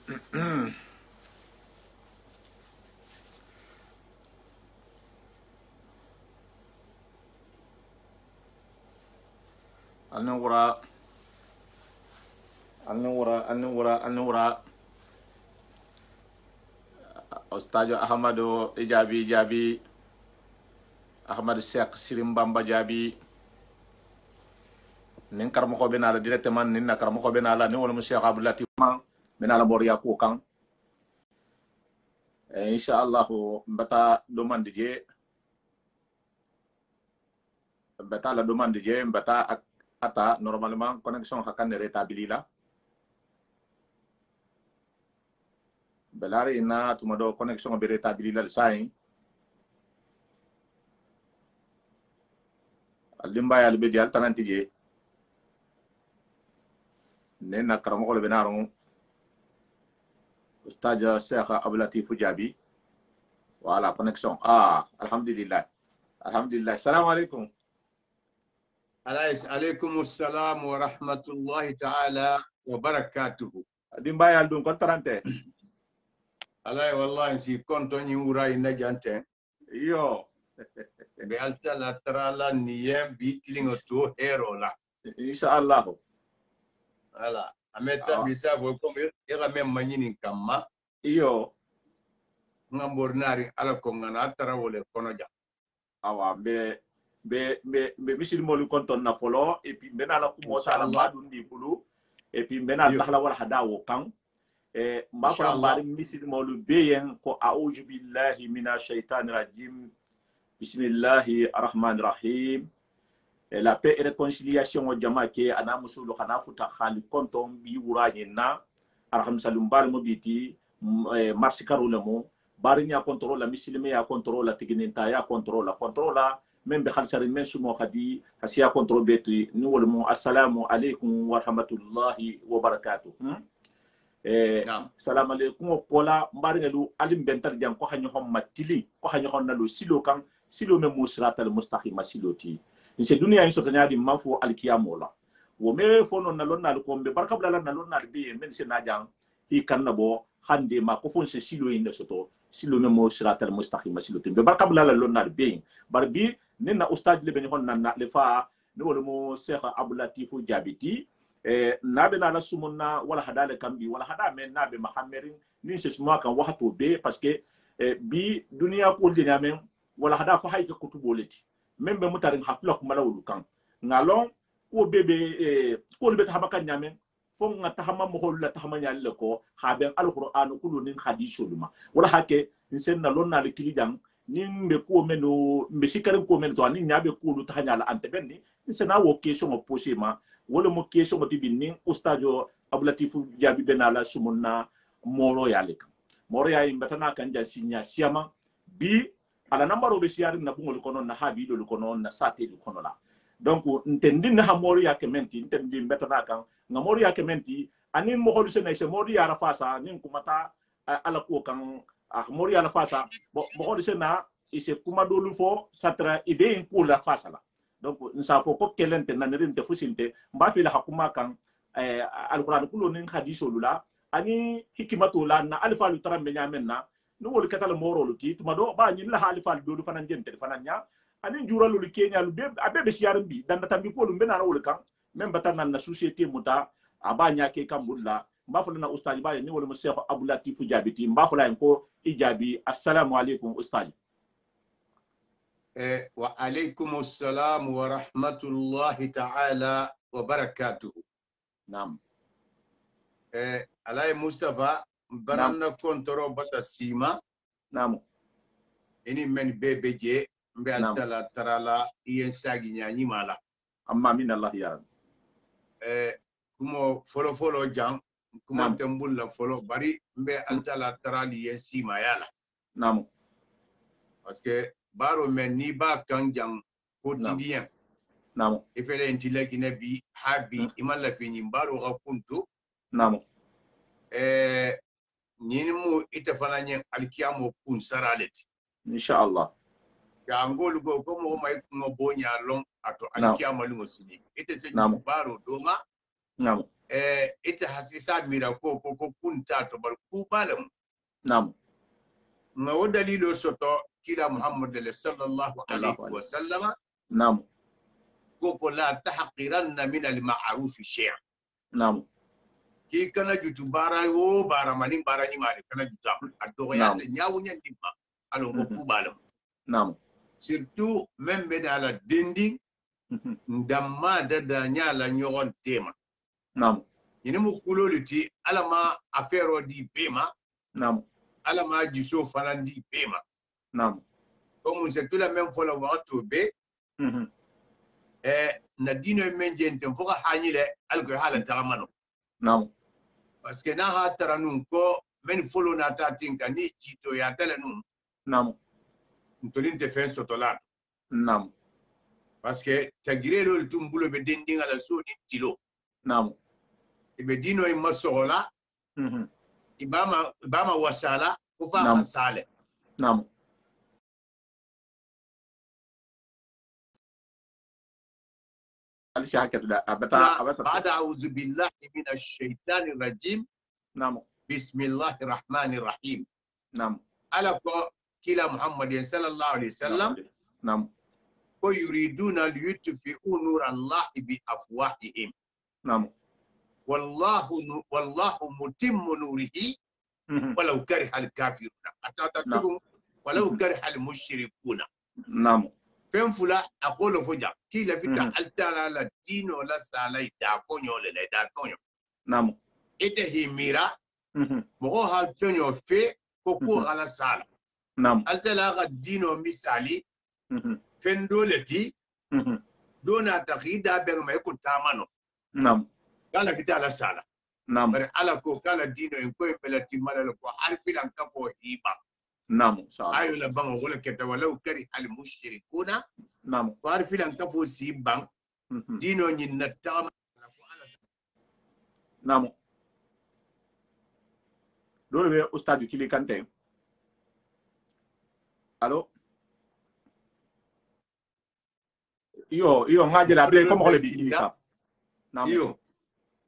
Anwura Ustajo Ahmadu Jabi Ahmad Seck Sirim Bamba Jabi nin karamo ko benala directement nin na karamo ko benala ni wala mo Cheikh Abdou Latif benala bor yakko kan inshallah mbata demande je mbata ata normalement connexion hakane rétabli la belari na tumado connexion be rétabli la sai alimba ya be dial tananti je nena karamo ko benaro Ustaz Cheikh Abdou Latif Jabi voilà connexion alhamdulillah assalamu alaikum. Alaikum assalam wa rahmatullahi ta'ala wa barakatuhu. Dimba ya dun kontrante. Alay wallahi si konto ni ura ina jante. Yo. Be alta la trala niye bitling to hero la. Inshallah. Ala ameta bisa vo ko ira mem manyini kamma. Yo. Ngambornari ala ko ngana tara wole kono ja. Awa be misil molu konton na folo et puis bena la kumo sala madu ndi bulu et puis bena tahla wal hadawo kan mba ko mbari misil molu beyen ko a'udhu billahi minash shaitanir rajim bismillahir rahmanir rahim la paix et réconciliation au jama ke ana musulu khana futa khali konton bi wurani na arham salum bar mo biti marsi karole mo bari nya contrôle la misilme ya contrôle la tiginenta ya contrôle même be khalsari men sumo khadi hasiya contrôle beti ni wolmo assalamu alaykum wa rahmatullahi wa barakatuh salam alaykum kola mbari ngelu alim bentar jang ko hanyo hom matili ko hanyo hon nalu silo kan silo me musratal mustaqim siloti se dunia in sotanya di mafu alkiyamola wo me fono na lonna ko be barkabla na lonna be men se najang hi kannabo hande ma ko fon se silo inde soto silo me musratal mustaqim siloti be barkabla la lonna be barbi nina ustad le ben hon na le fa ni wala mo Cheikh Abdou Latif Jabiti nabe na la sumunna wala hadale kambi wala hada men nabe mahammerin ni se suma kan wahato be parce que bi dunia ko de nyamen wala hada fa hay ko tuboleti membe mutarin hakla ko malawlu kan ngalon ko bebe ko be tahama kan nyamen fo nga tahama mo holla tahama nyalle ko haben alquran kullu nin hadithuluma wala hake sen na lonna le kilidang nin be ko meno be sikarin ko men to ani nyabe ko lu tahanya la antebenni sena wo question o posema wala mo question o tibinin ustajo Abdou Latif Jabi benala sumunna moro yale moro ya imbatana kan ja sinya siama bi ala nambaro be siari na bungol kono na habi do kono na sate do kono la donc ntendin na moro ya kementi ntendin betana kan nga moro ya kementi ani mo holu sene se moro ya rafasa nin kumata ala ko kan mori ala fasa bo ko sena ise kuma dolu fo satra ide en ko la fasa la donc nsa fo ko kelente na nerinte fusinte mba fi la hakuma kan alquran kullu nin hadithu lula ani hikimatu la na alfa lu taram be nyamenna no wol katal moro lu ti tuma do ba nyin la alfa lu do fanan jente fanan nya ani juralu lu kenya lu be abebe siyaram bi dan tambi ko lu be na wol kan même batanan na société muta abanya ke kambulla mbafula ustaji baye ni wala mo Cheikh Abdou Latif Jabiti mbafula ko ijabi assalamu alaikum ustaji wa alaikum assalam wa rahmatullahi ta'ala wa barakatuh. Naam. Alay Mustafa banana kontoro bata sima. Naam. Ini men bebeje mbe altala tarala yen sagi nyanyi mala. Amma min Allah ya. Kumo folo jang kuma tembul la folo bari mbe altala tarali yen sima yala. Naam. Parce que baro men ni ba kan jang quotidien. Naam. Ifele intile gine bi habi imala fini baro ga kuntu. Naam. Nyini mu itafana nyen alkiyamo kun saraleti. Inshallah. Ya ngolu go mo mai ngo bonya long ato alkiyamo lungo sini. Ite se baro doma نعم ita hasisa mira ko kunta to bar ku balam نعم ma wo dalilo soto kila muhammad sallallahu alaihi wa sallama نعم ko la tahqiranna min al ma'ruf shay'a نعم ki kana jutu bara yo bara mani bara ni mari kana juta ado ya ta nyawu nyandi ma alon ko ku balam نعم surtout même be dala dinding ndamma da nyala nyogon tema نعم ini mu kuloliti alama affaire di pema نعم alama jiso falandi pema نعم comme c'est tout la même fois la wato be na dino men jente foka hanile alko hala taramano نعم parce que na ha taranun ko men follow na tatinka ni chito ya telenun نعم ntolinte fen sotola نعم parce que tagirelo tumbulo be dendinga la so ni tilo نعم ibe dino e masola ibama wasala ko fa نعم sale نعم بعد أعوذ بالله من الشيطان الرجيم نعم بسم الله الرحمن الرحيم نعم على كلا محمد صلى الله عليه وسلم نعم ويريدون ليطفئوا نور الله بأفواههم نعم والله متم نوره ولو كره الكافرون ولو كره المشركون نعم فين فلا أقول فجأة كلا فتا ألتالا لا دينو لا سالا يدافونيو لا يدافونيو نعم إتهي ميرا مغوها فينيو في كوكو على سالا نعم ألتالا غا دينو مثالي فين دولتي دونا تغيدا بيرو ما يكون تامانو نعم قال فتا على سالا نعم بري على كو قال دينو إنكو يبلتي مالكو عارفين أنكفو هيبا نعم إن شاء الله أيوة لبان ولا كتا ولو كره المشركون نعم وعارفين أنكفو سيبان دينو نتام نعم دول بي أستاذ كيلي كانتين ألو يو ngaje la be comme xolé bi kili ka نعم يو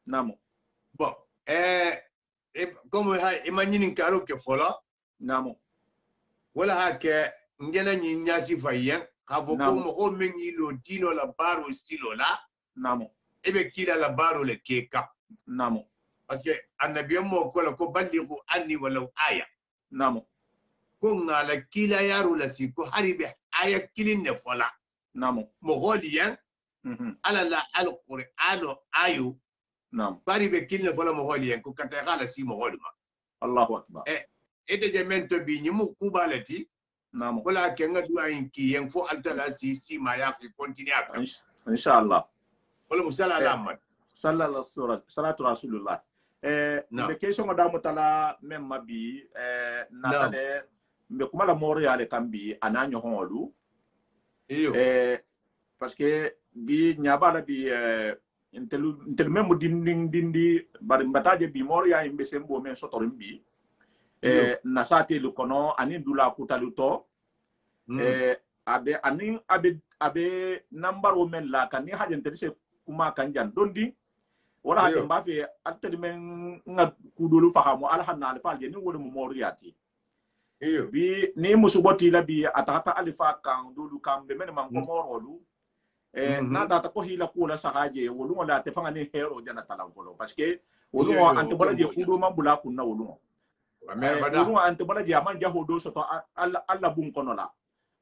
نعم bon comme imagine karo ke fola نعم wala hake ngena nyi nyasi fayen kavo ko mo mengi lo dino la baro stilo la نعم ebe kila la baro le keka نعم parce que annabi mo ko la ko ballighu anni walau aya نعم ko ngala kila yaro la si ko haribe aya kilin ne fola نعم mo holiyan ala la alqur'ano ayu نعم bari be kilin fola mo holiyan ko kata gala si mo holma الله أكبر ede je mento bi nyimu kubalati نعم wala ke nga duwa inki yen fo altala si ma ya ki continue إن شاء الله wala musala lamad صلى الله صلاة رسول الله be question da mutala même mabi na tale be kuma la moro ya le kambi ananyo holu iyo parce que bi nyaba la bi intel même dindi bari mbataje bi moro ya imbe sembo men sotorim bi na sate lu kono ani dula kutaluto abe ani abe number o men la kan ni hajen tedise kuma kan jan dondi wala hajen ba fe atedi men nga kudulu fahamo alhanna alfa je ni wolu moriati bi ni musuboti la bi atata alifa kan dulu kan be men man ko morolu na data ko hila kula sahaje wolu wala te fanga ni hero jana talanfolo parce que wolu ante bala je kudo man bula kunna wolu wolu ante bala je man jaho do soto alla bun kono la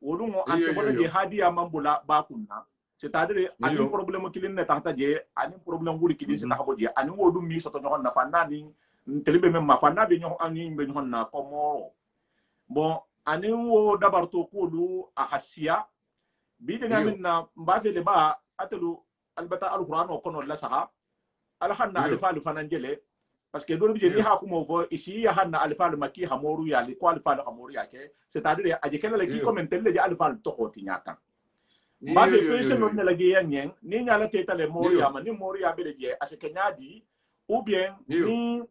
wolu ante bala je hadiya man bula ba kunna c'est-à-dire ani problème kilin ne tahta je ani problème wuri kilin se tahabo je ani wodu mi soto nyon na fanna ni telibe men ma fanna be nyon ani be nyon na komoro bon ani wo dabarto kulu ahasiya bi de ngamin na mbafe le ba atelu albata alquran o kono la saha alhanna alifalu fananjele parce que do bi ni ha kuma fo ici ya hanna alifalu maki hamoru ya li ko alifalu hamoru ya ke c'est-à-dire aje kala le ki commenter le alifalu to hoti nyaka mbafe fese non ne la ge yanyen ni nyala teta le moria ma ni moria be le je ase kenyadi ou bien ni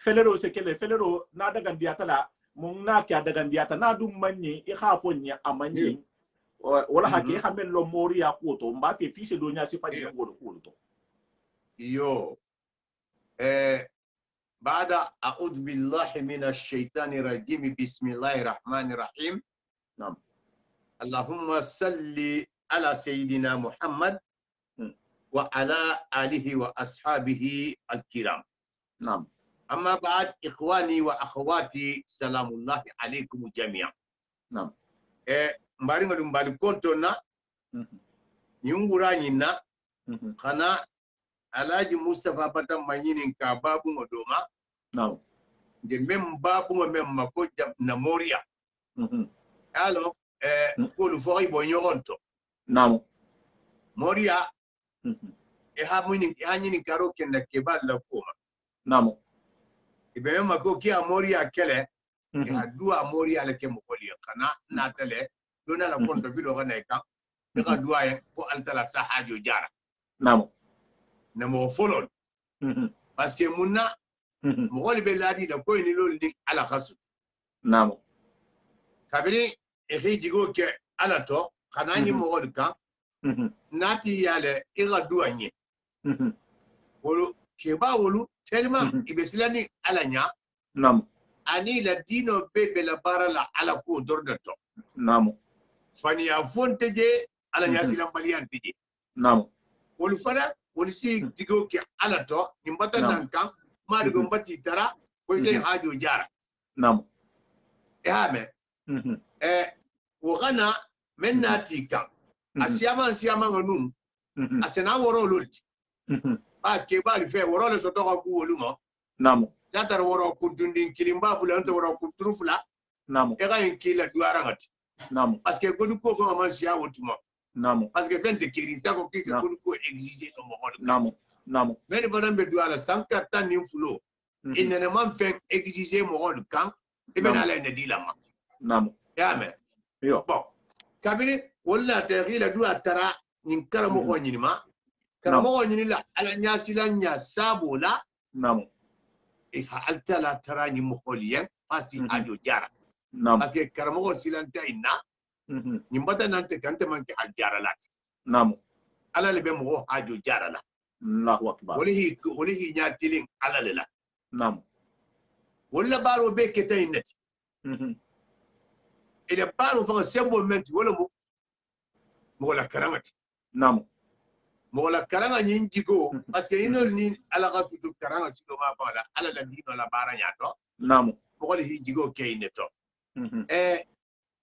felero se kele felero na daga ndiata la mun na kya daga ndiata na dum manni i khafo nya amanni wala hake hamel lo moria ko to mbafe fise do nya sifa ni ko to Yo. بعد أعوذ بالله من الشيطان الرجيم بسم الله الرحمن الرحيم. نعم. اللهم صل على سيدنا محمد وعلى آله وأصحابه الكرام. نعم. أما بعد إخواني وأخواتي سلام الله عليكم جميعا. نعم. مبارك مبارك كنتنا ينغرانينا خنا Alhaji Mustapha Bata manyini ka babu ngodoma. Naam. De mem babu mako na Moria. Alors ko lu fori bonyoronto. Naam. Moria ha nyini karo kenda kebal la koma. Naam. Ibe mako kia Moria kele ha dua Moria le kemo kolia kana na tele dona la konto filo kana ka. Ka dua ko altala sahajo jara. Naam. Namo folon parce que munna mo goli be ladi da ko ni lol ni ala khasu namo kabiri e hijigo ke ala to kanani mo gol ka nati yale ira duanye wolu ke ba wolu tellement ibe silani ala nya namo ani la dino bebe la bara la ala ko dorda to namo fani ya fonte je ala nya silam baliyan tije namo wolu fara woni si digo ke ala to ni mbata nan kan ma digo mbati tara ko se hajo jara nam me wo gana menna tika asiyama ngonum asena woro lolti ba ke ba fe woro le soto ko wolumo nam tatar woro kuntundin kilimba bula nto woro kuntrufula nam ga en kila duara ngati nam parce que godu ko ko man siya wotuma Namo. Parce que fente kiri sa ko kisi ko exiger no mo. Namo. Namo. Mais le bonhomme de la 104 nim fulo. Il ne man fait exiger mo rôle kan e ben ala ne dilama. Namo. Ya me. Yo. Bon. Kabini wala tari la dua tara nin karamo ko nyinima. Karamo ko nyinila ala nyasi la nya sabola. Namo. E ha altala tara ni mo holiyen pasi ajo jara. Namo. Parce que karamo ko silanta inna nimbata nante kante manke ajara lati namo ala le be mo hajo jara la Allahu akbar woli hi nyatiling ala le la namo wala baro be ketay net ile baro fa sembo menti wala mo la karamati namo mo la karanga nyin jigo parce que inol ni ala ga fitu karanga silo ma fala ala la dino la bara nyato namo mo li hi jigo kay neto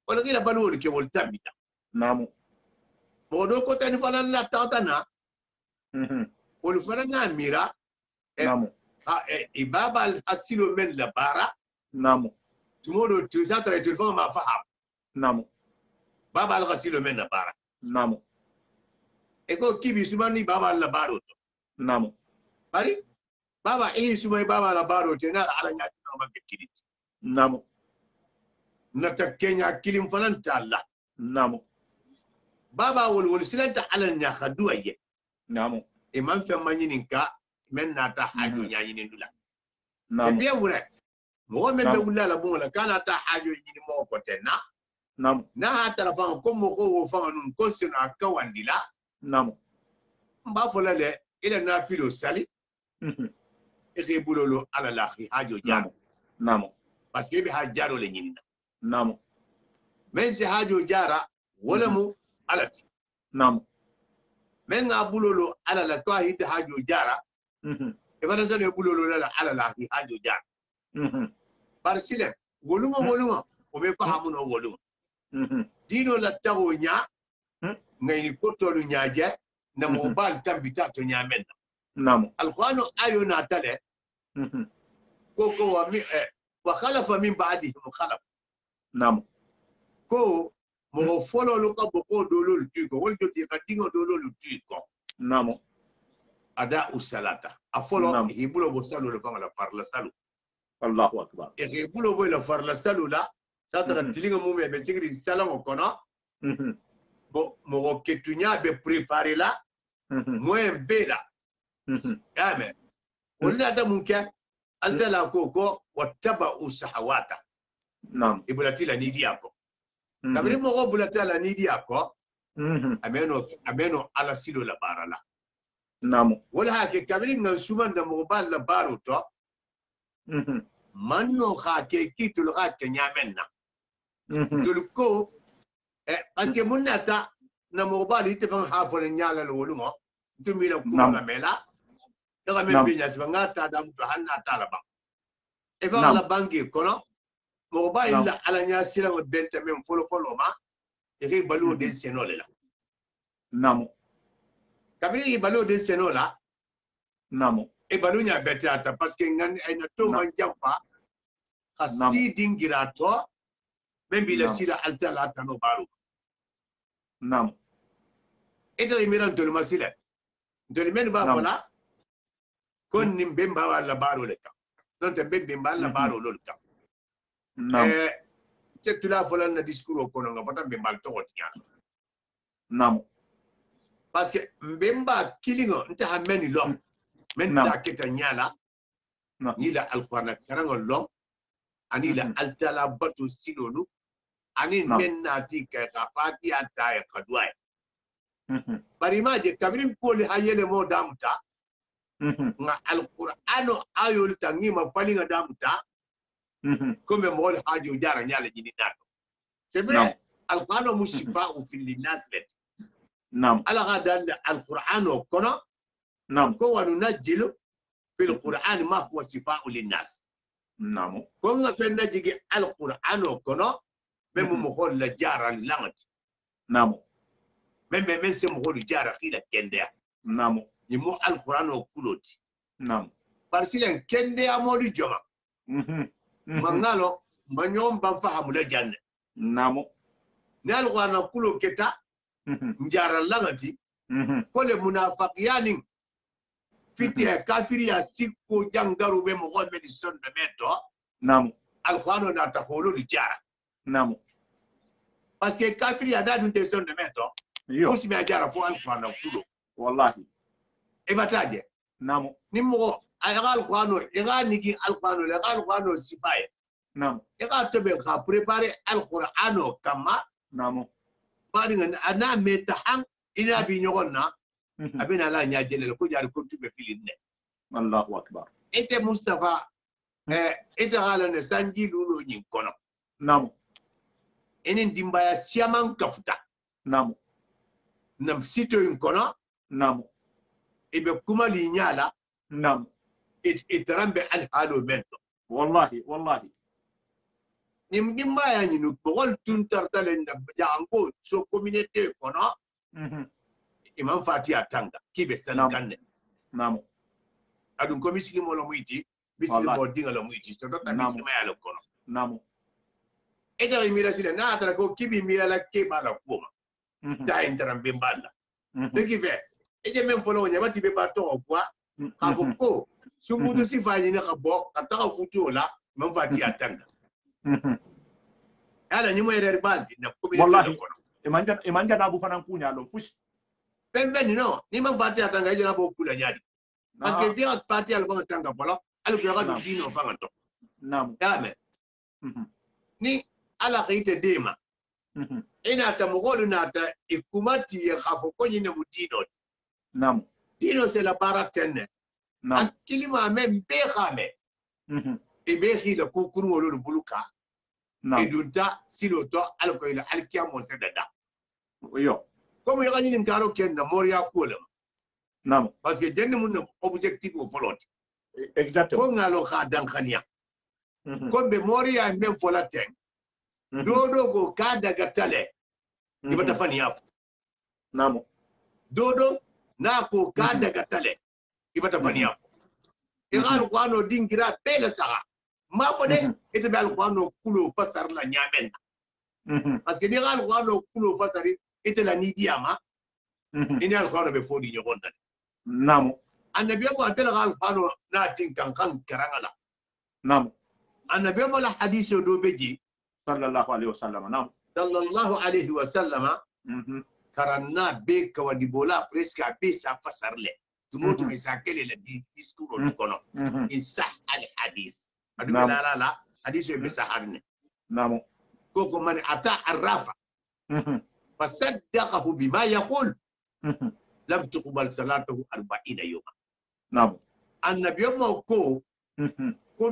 wala gila balwol ke wol tabita namo modo ko tan fana na tatana wol fana na mira namo ibaba al asilo men la bara namo tumodo tu sa tra tu ma faham namo baba al asilo men la bara namo e ko kibi sumani baba la baro namo bari baba sumai baba la baro te na ala nya ta ma kidit namo nata kenya kilim fanan talla namo baba wol silanta ala nya khaduye namo e man fe manyinin ka men nata hajo nyanyinin dula namo bien vrai mo men be wula la bunga kana ta hajo nyini mo ko tenna namo na hatara fa ko mo ko wo fa nun ko sina ka wandila namo mba fola le ila na filo sali e ke bulolo ala la hajo jamo namo parce que be hajaro le nyinina namo men si hajo jara wala mu alati namo men nga bulolo ala la to hite hajo jara e bana sane bulolo la ala la hajo jara par sile woluma o be fahamuno woluma dino la tawo nya ngay ko tolu nyaaje na mo bal tambita to nyamen namo alqur'anu ayo na tale ko wa mi wa khalafa min ba'dihim khalaf namo ko mo folo lo ka boko dolo tuko wol joti ka dingo dolo tuko namo ada usalata afolo hibulo bo salo le fanga la parla salo Allahu akbar e hibulo bo la farla salo la sadra tilinga mu be sigri salango kono mo ketunya be préparer la moyen bela amen wala da munka aldala ko wattaba usahawata nam ibulatila nidi yako kabiri mo bulatila nidi yako ameno ala silo la barala namu wala hake kabiri ngal suman da mo bal la baro to manno hake kitul hake nyamenna tul ko parce que munata na mo bal ite fan ha fo nyala lo wolumo dumi la ko la mela daga men bi nyasi ngata dam to hanna tala ba e fa la bangi kono mo bal la ala nyasi la bente men folo folo ma e ke balu de senole la namu kabiri balu de senola namu e balu nya betata parce que ngan ay na to man jampa khasi dingira to men bi la sila altala tano baru namu eto imiran to masila to men ba kola kon nim bemba wala baru le ka non te bemba la baru lo ka te tula folan na discours ko nga pata bemba to wotiya namu parce que mbemba kilingo nta hameni lo men ta kita nyala ni la alqur'ana karango lo ani la altala batu silolu ani men na ti ka fati ata ya kadwa bari maje kabirin ko le hayele mo damuta nga alqur'ano ayol tangi ma falinga damuta comme mo le hajo jara nyala jini dato c'est vrai alqur'ano mushifa fi linnas bet نعم على غدا القرآن وكنا نعم كو ننجل في القرآن ما هو شفاء للناس نعم كنا في نجي القرآن وكنا من مخول لجارة لانت نعم من سمخول جارة خيلة كندا نعم يمو القرآن وكلوت نعم بارسيلن كندا مولي جمع منغالو من يوم بنفهم لجنة نعم نالقرآن كلو كتا njara langati kole munafaqiyani fiti kafiri ya sikko jangaru be mo gon be son be meto namu alqur'ano na ta holo di jara namu parce que kafiri ya dadu te son de meto yo usi me jara fo alqur'ano kulo wallahi e bataje namu nimmo ay alqur'ano e ga nigi alqur'ano le alqur'ano sifaye namu e ga to be ka préparer alqur'ano kama namu bari ana metahan ina bi nyogonna abina la nya jele ko jari ko tube filinne Allahu akbar ete Mustafa ete hala ne sanji lulo nyin kono namu enen dimbaya siaman kafuta namu nam sito yin kono namu ibe kuma li nyala namu itarambe al halo mento wallahi wallahi nim dimbaya nyinu bol tun tartalen da jango so communauté kono imam fatiha tanga kibe san kanne namu adun ko mislimo lo muyti mislimo dinga lo muyti so do ta mislimo ya lo kono namu ega mira sile na atra ko kibi mira la ke bala kuma ta entram be balla de kibe eje men folo nya bati be bato kwa ko sumudu sifaji ne khabo kata futu la man fatiha tanga ala nyimo ere baldi na ko bi wallahi imanja na bu fanan kunya lo fush pembe ni no ni man fatiha tanga eje na bo kula nyadi parce que vient fatiha le bon tanga bolo ala ko ga dino fanganto namu dame ni ala khite dema ina ta mugolu na ta ikumati ya khafo ko nyine mutino namu dino c'est la baratene namu kilima même be khame e be khida ko kuru wolo buluka namu edunta siloto alko ila alkiamo sedada yo comme yo ganyi ngaro ken na moria kolam namu parce que jenni mun objectif au folot exactement ko ngalo khadan khania kombe moria même folaten dodo go ka daga tale ibata fani yafu namu dodo na ko ka daga tale ibata fani yafu igal kwano dingira pele saga ma fode ite bal kwano kulo fasar la nyamen parce que igal kwano kulo fasari ite la nidiama ini al kwano be fodi nyogonda namu annabi ko atela gal kwano na tin kan karangala namu annabi mo la hadithu do beji sallallahu alaihi wasallam naam sallallahu alaihi wasallam karanna be kawadi bola presque be sa fasarle tumoto mi sakele la discours on kono in sah al hadith adu la hadith be saharne naam koko man ata arrafa fasaddaqahu bima yaqul lam tuqbal salatuhu 40 yawma nam annabi mo ko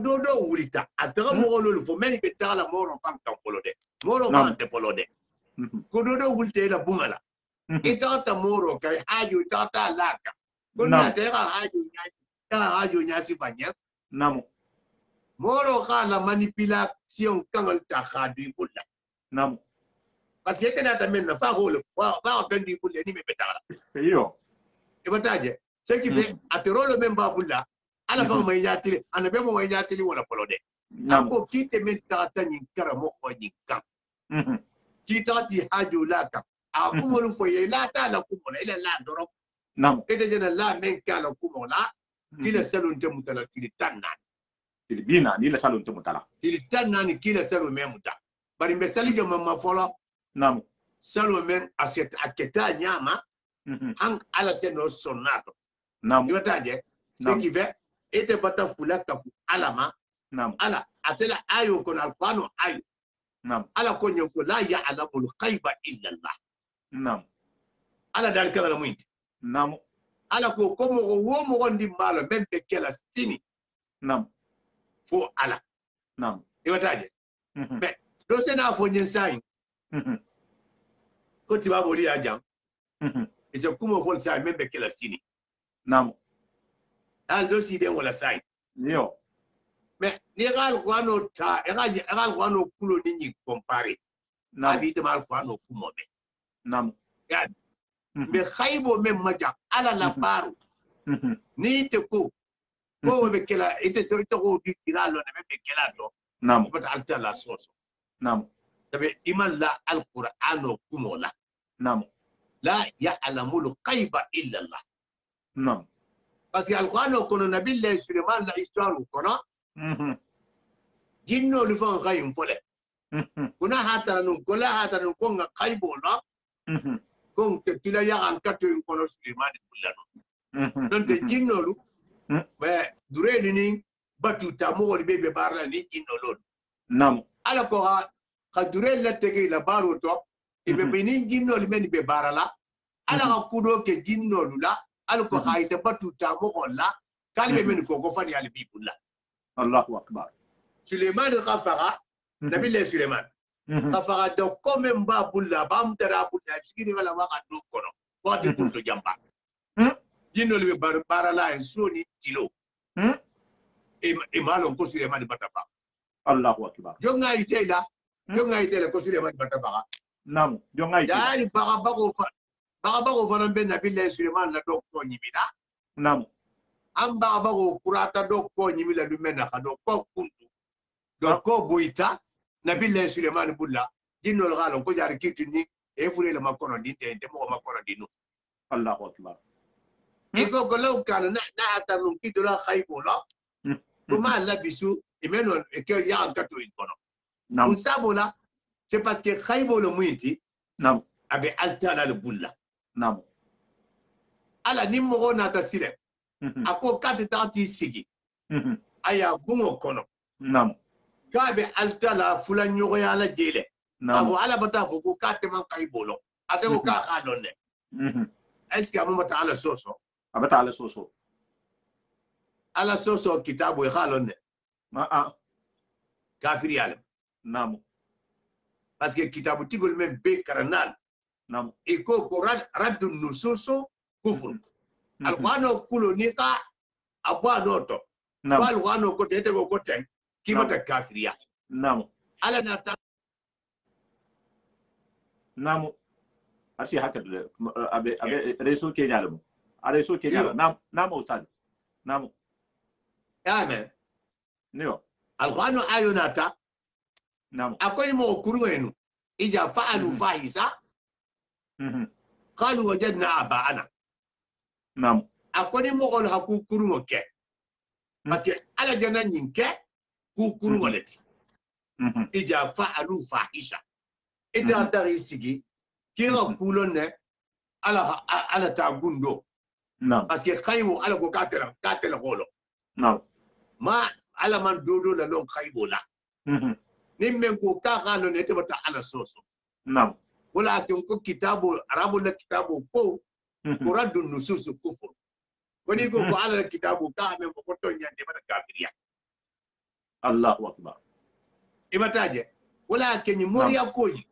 do wulita atara mo lolu fo men be tala moro fam kan folode moro fam te folode ko do wulte la bungala itata moro kay haju tata laka kunna tera haju nyasi fanya nam moro kala manipulation kangal ta khadu bulla nam parce que kana ta men na fa holo fa bendi bulle ni me betala yo e bataje ce qui fait aterolo men ba bulla ala fa may yatili anabe mo may yatili wala folode ko kite men tata ni karamo ko ni kam kitati haju laka akumulu foye la ta la kumola ila la doro nam kete jena la men kala kumola kila salon te mutala tili tanna bina ni la salon te mutala tili tanna ni kila salon men muta bari me sali jo mama folo nam salon men aset aketa nyama hang ala se no sonato nam yotaje ce qui fait ete bata fula kafu alama nam ala atela ayo kon alfano ayo nam ala ko nyoko la ya'lamu al-ghaiba illa Allah nam ala dal kala muinti nam ala ko mo wo mo gondi malo men be kela stini nam fo ala nam iwataje be do sena fo nyen sai ko tiba boli ajam ise kumo fo sai men be kela stini nam al do si de wala sai yo me ni gal kwano ta gal kwano kulo ni compare nam abi de mal kwano kumo be nam ya be khaybo men maja ala la baru ni te ko be kela ite so ite ko di tiralo ne be kela do nam but alta la soso nam tabe iman la alqur'ano kumola nam la ya'lamu al-ghaiba illa Allah nam parce que alqur'ano kono nabillahi Sulaiman la histoire kono jinno lu fan khayim fole kuna hata nun kola hata nun konga khaybo la kon te tila ya an kato kono Sulaiman bullano don te jinno lu be dureni ni batu tamo be barla ni jinno lo nam ala ko ha durel la tege la baro to ibe binin jinno li men be barala ala ka kudo ke jinno lu la ala ko hayta batu tamo la kalbe men ko fani ali bibulla Allahu akbar Sulaiman khafara nabillahi Sulaiman khafara do comme mba bulla bam tara bulla sigiri wala waka do kono wati kunto jamba jinno li be barala en soni tilo e malo ko Sulaiman batafa Allahu akbar jonga itela ko Sulaiman batafa nam jonga ite dari baga bago fana ben nabillahi Sulaiman la do ko nyimina nam am bago kurata do ko nyimila du mena ka do ko kuntu do ko boita nabillahi Sulaiman bulla jinno lo galo ko jari kitini e fure la makono dinte mo makono dinu Allahu akbar iko ko law kana na atanu kidula khaybo la kuma labisu imeno e ke ya gato ikono nam usabola c'est parce que khaybo lo muiti nam abe altala le bulla nam ala nimmo na tasile ako kati tanti sigi aya bungo kono nam gabe altala fula nyogo ya la jele nam abo ala bata ko kate man khaybo lo ate ko ka khadonne est-ce que amu mata ala soso abata ala soso kitabu e khalonne ma kafiri alam nam parce que kitabu tigol men be karanal nam iko ko raddu nususu kufur alqur'ano kulo ni ka abwa noto wal wano ko tete ko ten kibata kafiriya nam ala na ta nam asi haka abe reso Kenya lamu reso Kenya nam ustad nam amen nio alqur'ano ayunata nam akoy mo kuruenu ija fa'alu fahisa qalu wajadna aba'ana nam akoy mo gol haku kurumo ke parce que ala jana nyinke ku kurumo leti ija fa'alu fahisha ita dari sigi kira kulonne ala ta gundo nam parce que khaybo ala ko katela golo nam ma ala man dodo la lon khaybo la nimmen ko ka galo ne te bata ala soso nam wala ko kitabu arabu la kitabu ko قرد النصوص الكفر ونيجو على الكتاب كامل وقلت يندي من الكافرية الله أكبر إما تاجي ولكن موريا كوي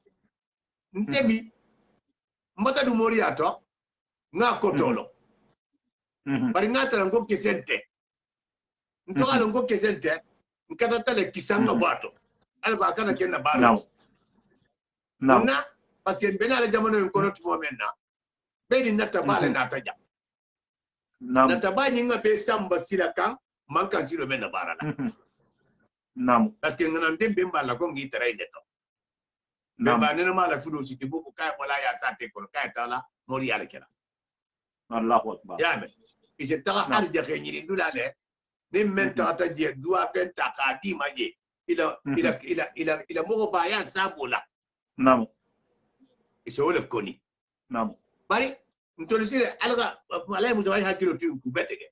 نتبي متى دو موريا تو نا كوتولو bari ngata ngo kesente ntoka ngo kesente nkata tale kisanga bato alba kana kenna baro na parce que benala jamono en kono to momena bedi nata bale nata ja nata ba nyinga be samba silaka manka silo mena barala parce que ngana ndembe mbala ko ngi tara ile to ba nena mala fudo ci tibuko kay wala ya sate ko kay tala mori yalla kala Allahu akbar ya ise taga harja ke nyiri dulale nem men taga je dua fen taka di maje ila mo ba ya sabola nam ise wala koni nam bari ntoli sire alga alay musa way hakilo tu ku betege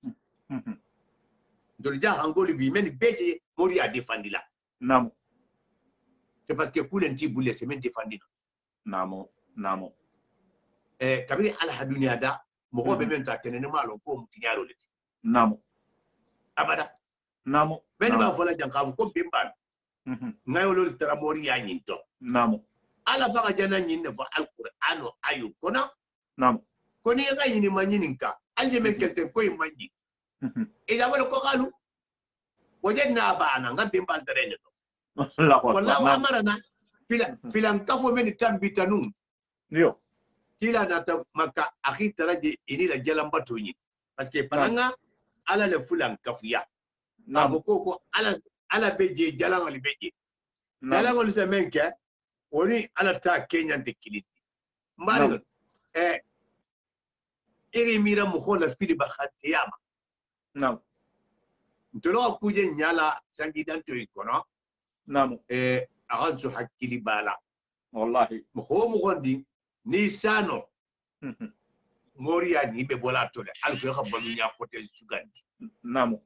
ntoli ja hangoli bi men beje mori a defendila nam c'est parce que kulen ti bulle c'est men defendina namo kabiri ala hadunya da mo be men ta tenene malo ko mutinyaro leti namo abada namo ben ba fola jankafu ko bimba ngayo lol tara mori ya nyinto namo ala baka jana nyinne fo alqur'ano ayu kona namo koni ga yini manyininka anje men kelte ko manyi e da wala ko kalu wajadna bana ngam bimba terene to wallahu amarna filan kafo men tambitanun yo kila na ta maka akhi taraje ini la jalan batonyi parce que faranga ala le fulan kafuya na ko ala beje jalan ali beje jalan oli se menke oni ala ta Kenya de kiliti mbari iri mira mo khola fili ba khatiyama nam ntolo kuje nyala sangi danto ikono nam aganzu hakili bala wallahi mo gondi ni sano moriya ni be bola tole alko ka balu nya kote sugandi namu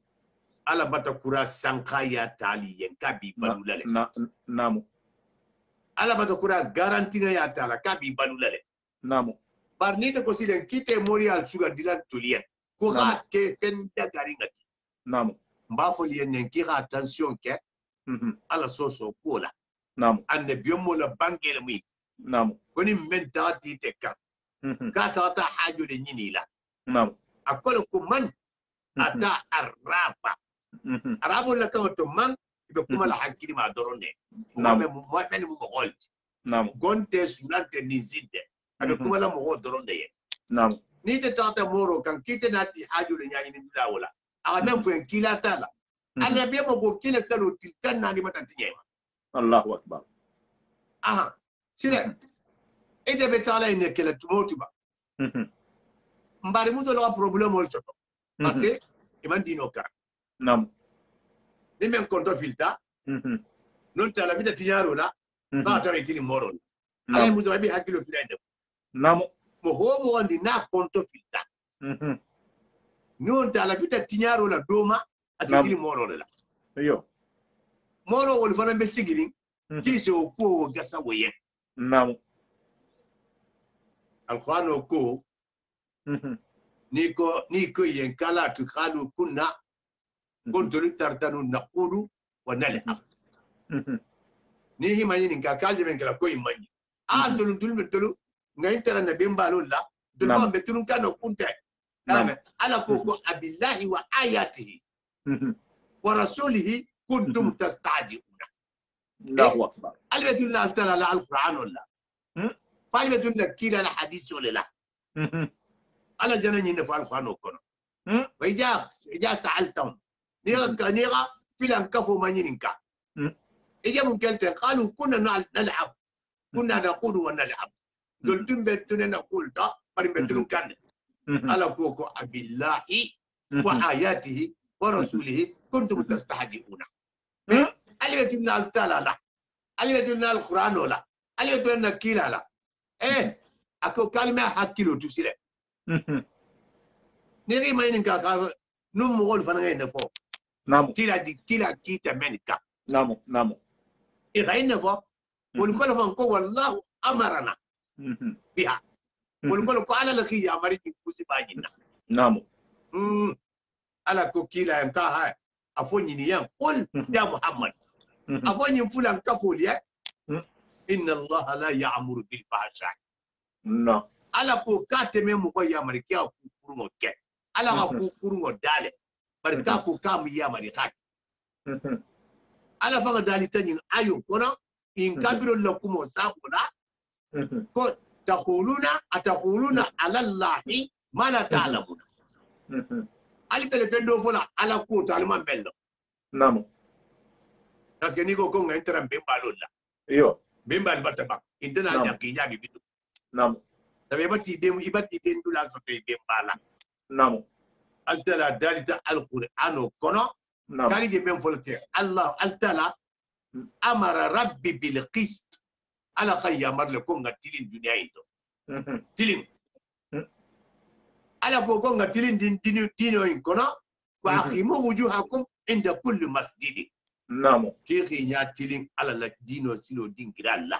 ala bata kura sanka ya tali yen kabi balulale namu ala bata kura garanti ya tala kabi balulale namu barni de ko silen kite moriya sugandi lan tolien ko ga ke fenda garingati namu mbafo lien nen ki ga attention ke ala soso kola namu anne biomo la bangele mi namu koni men tati te kan ka tata hajo de nyini la namu akolo ko man ata arafa arabu la ka to man be kuma la hakiri ma doronde namu mo men mo gold namu gonte sunante ni zide abe kuma la mo doronde ye namu ni te tata moro kan kite nati hajo de nyani ni dawala aga men fu en kila tala ala be mo go kila salo tiltan nani matanti nyema Allahu akbar aha sile ede betala ine kele tumotuba mbari muzo lo problème ol choto parce que iman dino ka nam ni men konto filta non ta la vita tiñaro la ba ta retini moro ala muzo bi hakilo filende nam mo ho mo ndi na konto filta non ta la vita tiñaro la doma atini moro la yo moro wol fana be sigiri ki se o ko gasa woye nam alquran ko niko yen kala tu khalu kunna kuntu tartanu naqulu wa nalhaq ni himani ninka kaje men kala ko imani tulun tulu ngai tara na bimbalulla dulu be tulun kana kunta name ala ko abillahi wa ayatihi wa rasulihi kuntum tastajibuna Allahu akbar albatullah tala la alquran wala falbatullah kila la hadith wala ala jana nyine fa alquran kono wa ija sa'altum nira filan kafo manyininka ija mun kelte qalu kunna nal'ab kunna naqulu wa nal'ab dol tumbe tunena qulta bari betun kan ala koko abillahi wa ayatihi wa rasulihi kuntum tastahji'una albatullah altala la albatullah alquran wala albatullah kila la ako kalma hakilo tusile niri mayininka ka num mogol fana ngene fo namu kila kita menika namu إذا فوق ونقول فنقول والله أمرنا بها wol ko ala la khiya mari ki kusi bajina namu ala ko kila en ka ha afoni ni yan qul ya muhammad afoni fulan kafoliya inna allah la ya'muru bil fahsha no ala ko kateme mu ko ya mari ki ku ngo ke ala ka ku ngo dale bari ka ko kam ya mari ka ala faga dali tanyin ayo kono in kabiro lakum sabuna ko ataquluna ala allahi ma la ta'lamuna ali pele pendo fola ala ko talma mello namu parce que ni ko ngai tram bembalo la yo bembal bataba indana nyaki nyaki bidu namu tabe bati dem ibati den dula so te bembala namu altala dalita alqur'ano kono kali ge ben folte allah altala amara rabbi bil qist ala qayyamar le ko ngatilin dunya ito tilin ala ko ngatilin dino in kono wa akhimu wujuhakum inda kulli masjid namu ki nya tilin ala la dino silo dingiralla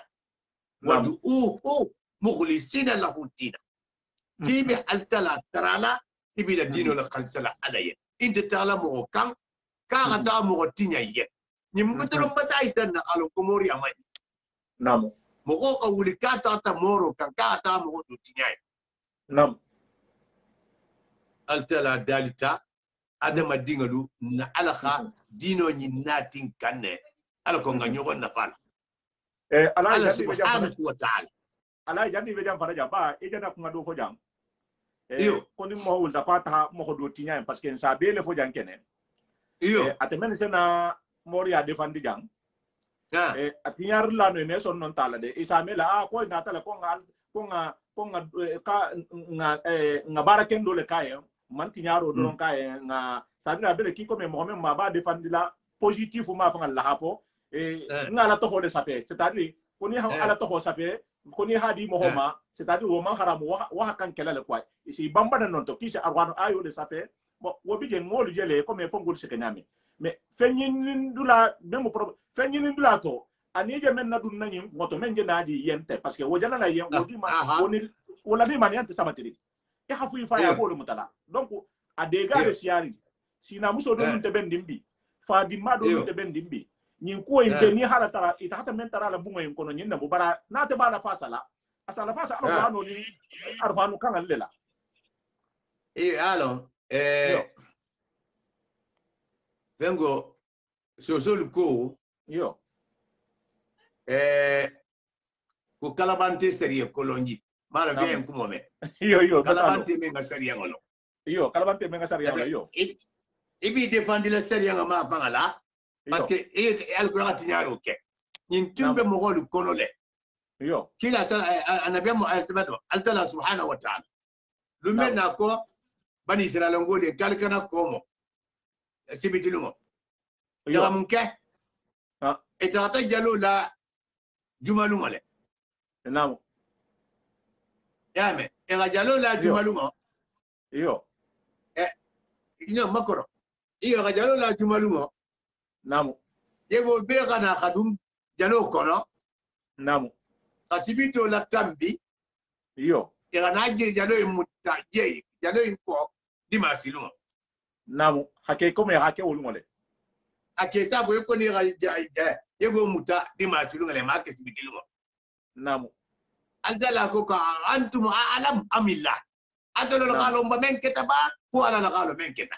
wa du'uhu mukhlisina lahu dina kibi altala tarala ibila dino la khalsala alayya inta ta'lamu kan ka ta mo tinya ye nyimutro batai tan alo komori amani namu mo ko wuli ka ta moro kan ka ta mo do tinya namu altala dalita adama dingalu na alakha dino nyi natin kanne alako nga nyogo na fala ala subhanahu wa ta'ala ala jani be jam faraja ba e jana kuma do fo jam iyo koni mo wul da pata mo ko do tinya parce que ça be le fo jam kenen iyo atemen sena moria defandi jang atinyar la no ne son non tala de isa mela ko na tala ko nga ka nga baraken do le kaye man tinyaro doron kaye nga sabina bele ki ko me mo ma ba defandi la positif ma fa la hafo nga la to ho le sape c'est-à-dire koni ha ala to ho sape koni hadi mo homa c'est-à-dire wo man haram wa kan kala le quoi isi bamba non to kisi arwano ayo le sape wo bi gen ngolu jele ko me fo ngol se kenyami mais fenyin dula même problème fenyin dula to ani je men na dun nani ngoto men je naji yente parce que wo jana na yen wodi ma woni wala di man yante sabatiri e hafu yi fa ya bolu mutala donc a dega de siari sina muso do nte ben dimbi fa di ma do nte ben dimbi nyin ko inte ni hala tara ita hata men tara la bunga yin kono nyin na mubara na te bana fasala asala fasa alwano ni arfanu kan allela alors vengo sosol ko yo ko kalabante serie kolonji mala bien kumo me yo kalabante me ngasaria ngolo yo kalabante me ngasaria ngolo yo ibi defandi la serie ngama bangala parce que e alquran tinyaro ke nin tumbe mo golu konole yo kila sala anabia mo altabado altala subhanahu wa ta'ala lumena ko bani israel ngole kalkana komo sibitilumo ya munke etata jalo la jumaluma le namu yame era jalo la jumaluma yo ina makoro iyo ga jalo la jumaluma namu yego be kana kadum jalo kono namu kasibito la tambi yo era naje jalo mutta je jalo ko dimasilumo namu hake ko me hake wolumole ake sa boy ko ni ga yego muta dimasilumo le ma kasibitilumo namu aldala ko ka antum a'lam amillah adolo la galo men ketaba ko ala la galo men keta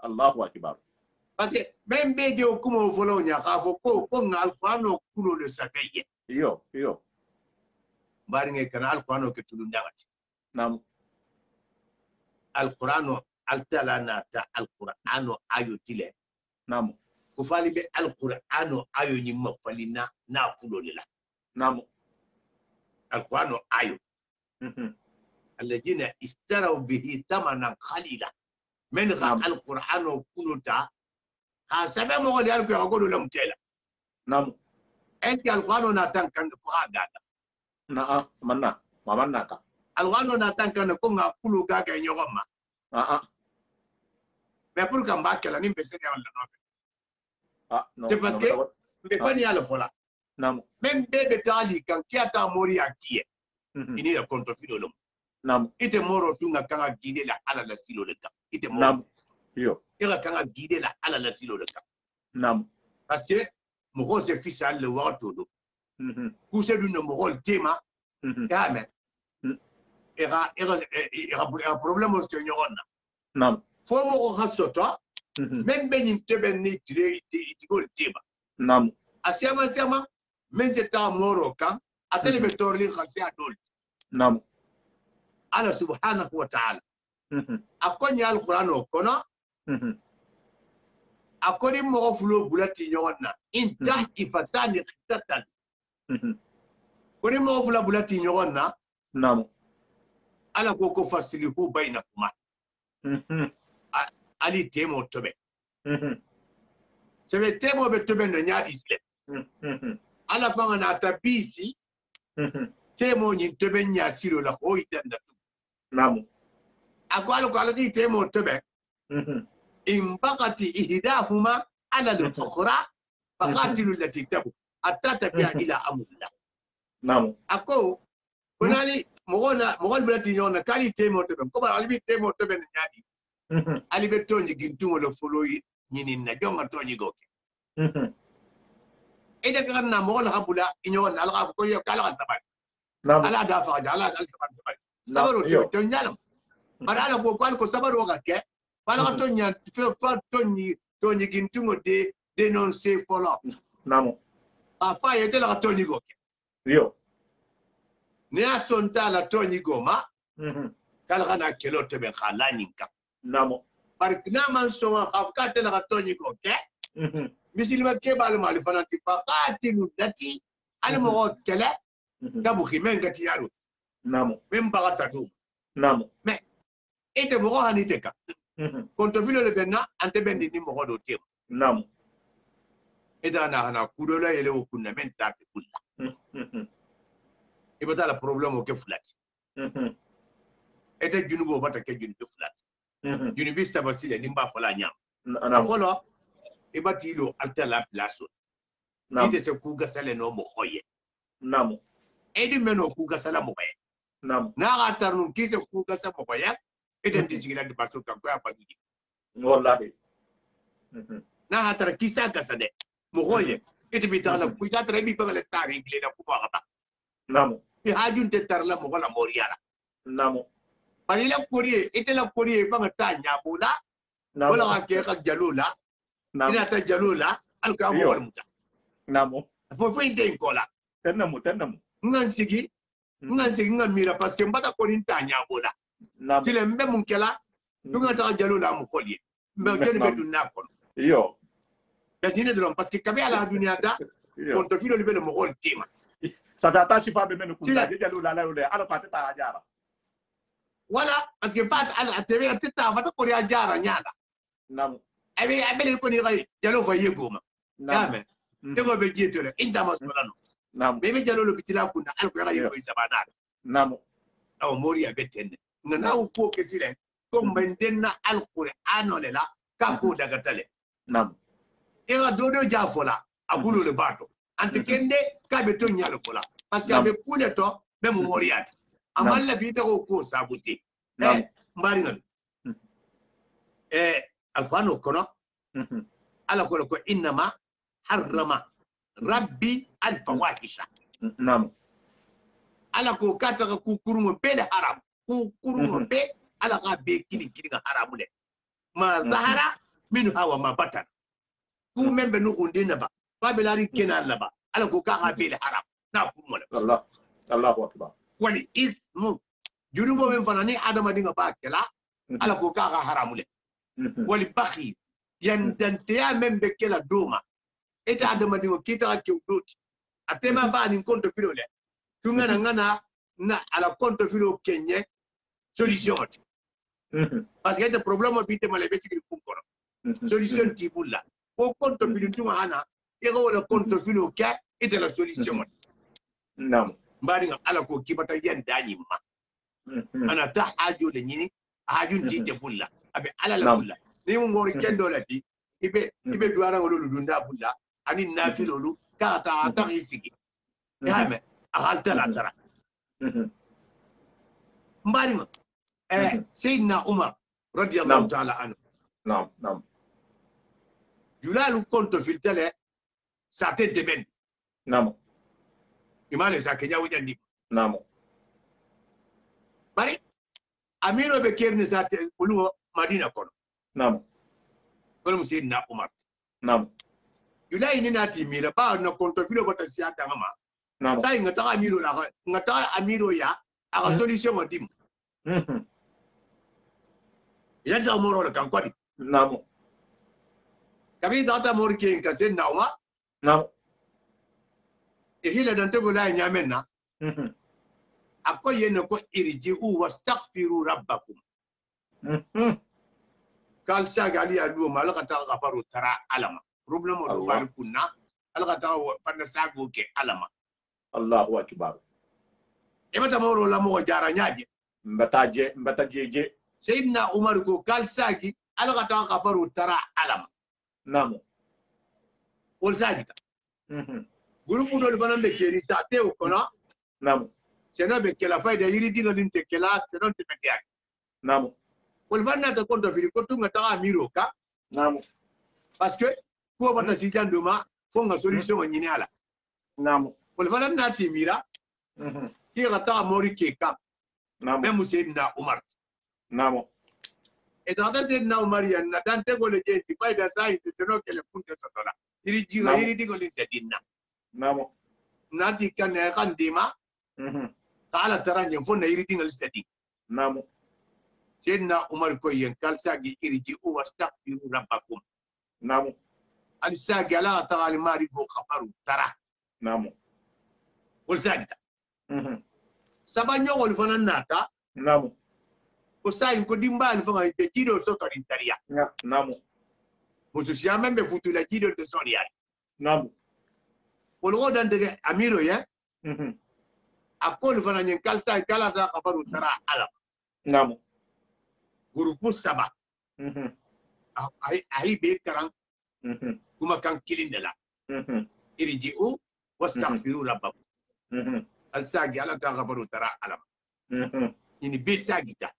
Allahu akbar parce que même be je ko folo nya ka fo ko ngal fano kulo le sakaye yo bari nge kana alqur'ano ke tudun dangati namu alqur'ano altala na ta alqur'ano ayo tile namu ko fali be alqur'ano ayo ni mafalina na fulo la namu alqur'ano ayo alladhina istaraw bihi thamanan qalila men ga alqur'ano kunuta ha sabe mo godi alqur'ano ko lam tela namu enti alqur'ano na tan kan ko gaga na manna mamanna ka alqur'ano na tan kan ko nga kulu gaga nyogoma mais pour que mbakela ni mbese ya wala no c'est parce que mbe fani ala fola namu même bébé tali kan kiata mori akie ini la konto fido lom nam ite moro tunga kanga guide la ala la silo de ka ite moro nam yo ira kanga guide la ala la silo de ka nam parce que mo ko se fisa le wato do ku se du no mo ko tema ya me era problème o se nyona nam fo mo ko hasoto men be nyin tebe ni tire ti gol tema nam asiama men se ta moro kan atele be torli khasi adol nam ala subhanahu wa ta'ala akonya alquran o kono akori mo fulo bulati nyonna inta ifatani qitatan koni mo fula bulati nyonna nam ala ko fasilihu bainakuma ali temo tobe sebe temo be tobe no nyaadi isle ala panga na tapisi temo nyin tobe nya siro la hoitanda nam akwalo ko ala di temo tobe in baqati ihdahuma ala al-ukhra faqatilu allati tabu hatta tafi'a ila amrillah nam ako kunali mogol bulati nyona kali temo tobe ko ba ali temo tobe nyaadi ali be tonji gintungo lo foloyi nyini na jonga tonji goke ede kan na mogol habula inyon ala ko yo kala sabari ala da fa ala sabari sabaro to nyala bara ala ko ko sabaro ga ke bala to nya fa tonji gintungo de dénoncer folo namo afa yete la tonji goke yo ne asonta la tonji goma kala kana kelo tebe khalani ka namo barkina man so afkate la tonji goke misilima ke bal mal fanati faqatilu dati al muwakkala tabu khimen gati yalu namo mem bagata do namo me ete bo hani teka konto filo le benna ante bendi ni mo do tem namo eda na hana kudola yele o kunna men tati kulla ibata la problème ke flat ete junubo bata ke junubo flat junubi sabasile nimba fala nyam namo folo ibati lo alta la place ite se kuga sale no mo khoye namo edi meno kuga sala mo khoye namo na gatarnu kise kuga sa mo khoye ite tisigila di baso kan ko ya padidi wallahi na hatara kisa gasade mo khoye ite bitala ku jatra bi pagale tari gle na ku ba namo bi hajun te tarla mo gola moriara namo bari la koriye ite la koriye fanga tanya bola wala ka ke jalula ina ta jalula alka mo wal muta namo fo inte kola tenamo ngan sigi ngan mira parce que mbata ko nin tanya bola namo tile mbe mun kala dunga ta jalula mu koliye mbe jeni be dunna ko yo gazine dron parce que kabe ala dunia da on to filo libe le mo gol tima ça ta sifa be men ko da jalula la ole ala pata ta ajara wala parce que fat ala tebe tata fata ko ya jara nyala namo abe ko ni gai jalo fa yegoma name tego be jetole inda masolano namo be jalo bitila kunna al ko ya yego zabana namo aw moriya betende ngana ko kesile ko mbendenna alquran olela ka ko daga tale namo ira dodo jafola abulo le bato ante kende ka be to nyalo fola parce que be kule to be mo moriat amalla bi dago ko sabuti mbari ngal alfano kono ala ko inma harrama rabbi alfawahisha namo ala ko kata ku kurungo be le haram ku kurungo be ala ka be kili ga haramu le ma zahara min hawa ma batan ku membe no undina ba babelari kenan laba ala ko ka be le haram na kurungo le Allahu akbar wali ismu jurubo men fanani adama dinga ba kala ala ko ka haramu le wali bakhi yandante ya membe kela doma eta adama dingo kita ke udoti atema ba ni konto filo le tungana ngana na ala konto filo kenye solution parce que le problème bite male beti ki kunkoro solution tibulla ko konto filo tunga hana ego wala konto filo ke ite la solution namo mbari nga ala ko kibata yanda yimma ana ta hajo le nyini hajun tite bulla abe ala la bulla ni mo ngori kendo la di ibe duara ngolo dunda bulla ani nafilolu ka ta ta isigi yame ahalta la tara مبارين سيدنا عمر رضي الله تعالى عنه نعم جلال كنت في التلة ساعتين تبين نعم إيمان ساكنيا وجندي نعم باري أميرو بكير نسات كلوا مدينة كون نعم كلهم سيدنا عمر نعم جلال نناتي ميرا با نكنت في لو بتسيا تماما نعم ساي نتا أميرو لا نتا أميرو يا أغا سوليسيون وديم يدا أمورو لكان كودي نعم كبي داتا موركين كسيدنا عمر نعم إهلا دانتو لا نيامنا أكو ينكو إرجعوا واستغفروا ربكم قال ساقالي أدو ما لغتا غفروا ترى علما ربنا مدو بالكنا لغتا فنساقو كي علما الله أكبر إما تمورو لمو جارا نياجي مبتاجي سيدنا عمر كو قال ساقي لغتا غفروا ترى علما نعم والساقي groupe dol fanan be keri sa te o kono nam seno be kela fayda yiri diga linte kela seno te betiak nam wol fanna to konto fili ko tunga ta amiro ka nam parce que ko bata si janduma fo nga solution o nyini ala nam wol fanan na ti mira ki rata mori ke ka nam même Seydina Umar nam et dans Seydina Umar ya na dante go le je ti fayda sa ite seno kele punte sotola yiri diga linte dinna نعم نادي كان يقدم قال ترى ينفون يريدين الستي نعم سيدنا عمر كوين قال ساقي ارجعوا واستغفروا ربكم نعم الساقي لا ترى ما ريبو خبروا ترى نعم والساقي سبان يقول فناناتا نعم وساين كديمبا الفنا يجيدو سوتو انتريا نعم مسوسيا من بفوتو لا جيدو تسوريا نعم والغود عند اميرو يا اقول فنان ينكالتا كلا دا خبروا ترى على نعم غروب سبا اي بيكران كما كان كيلين دلا ارجعوا واستغفروا ربكم الساقي على تغفروا ترى على يعني بيساقيتا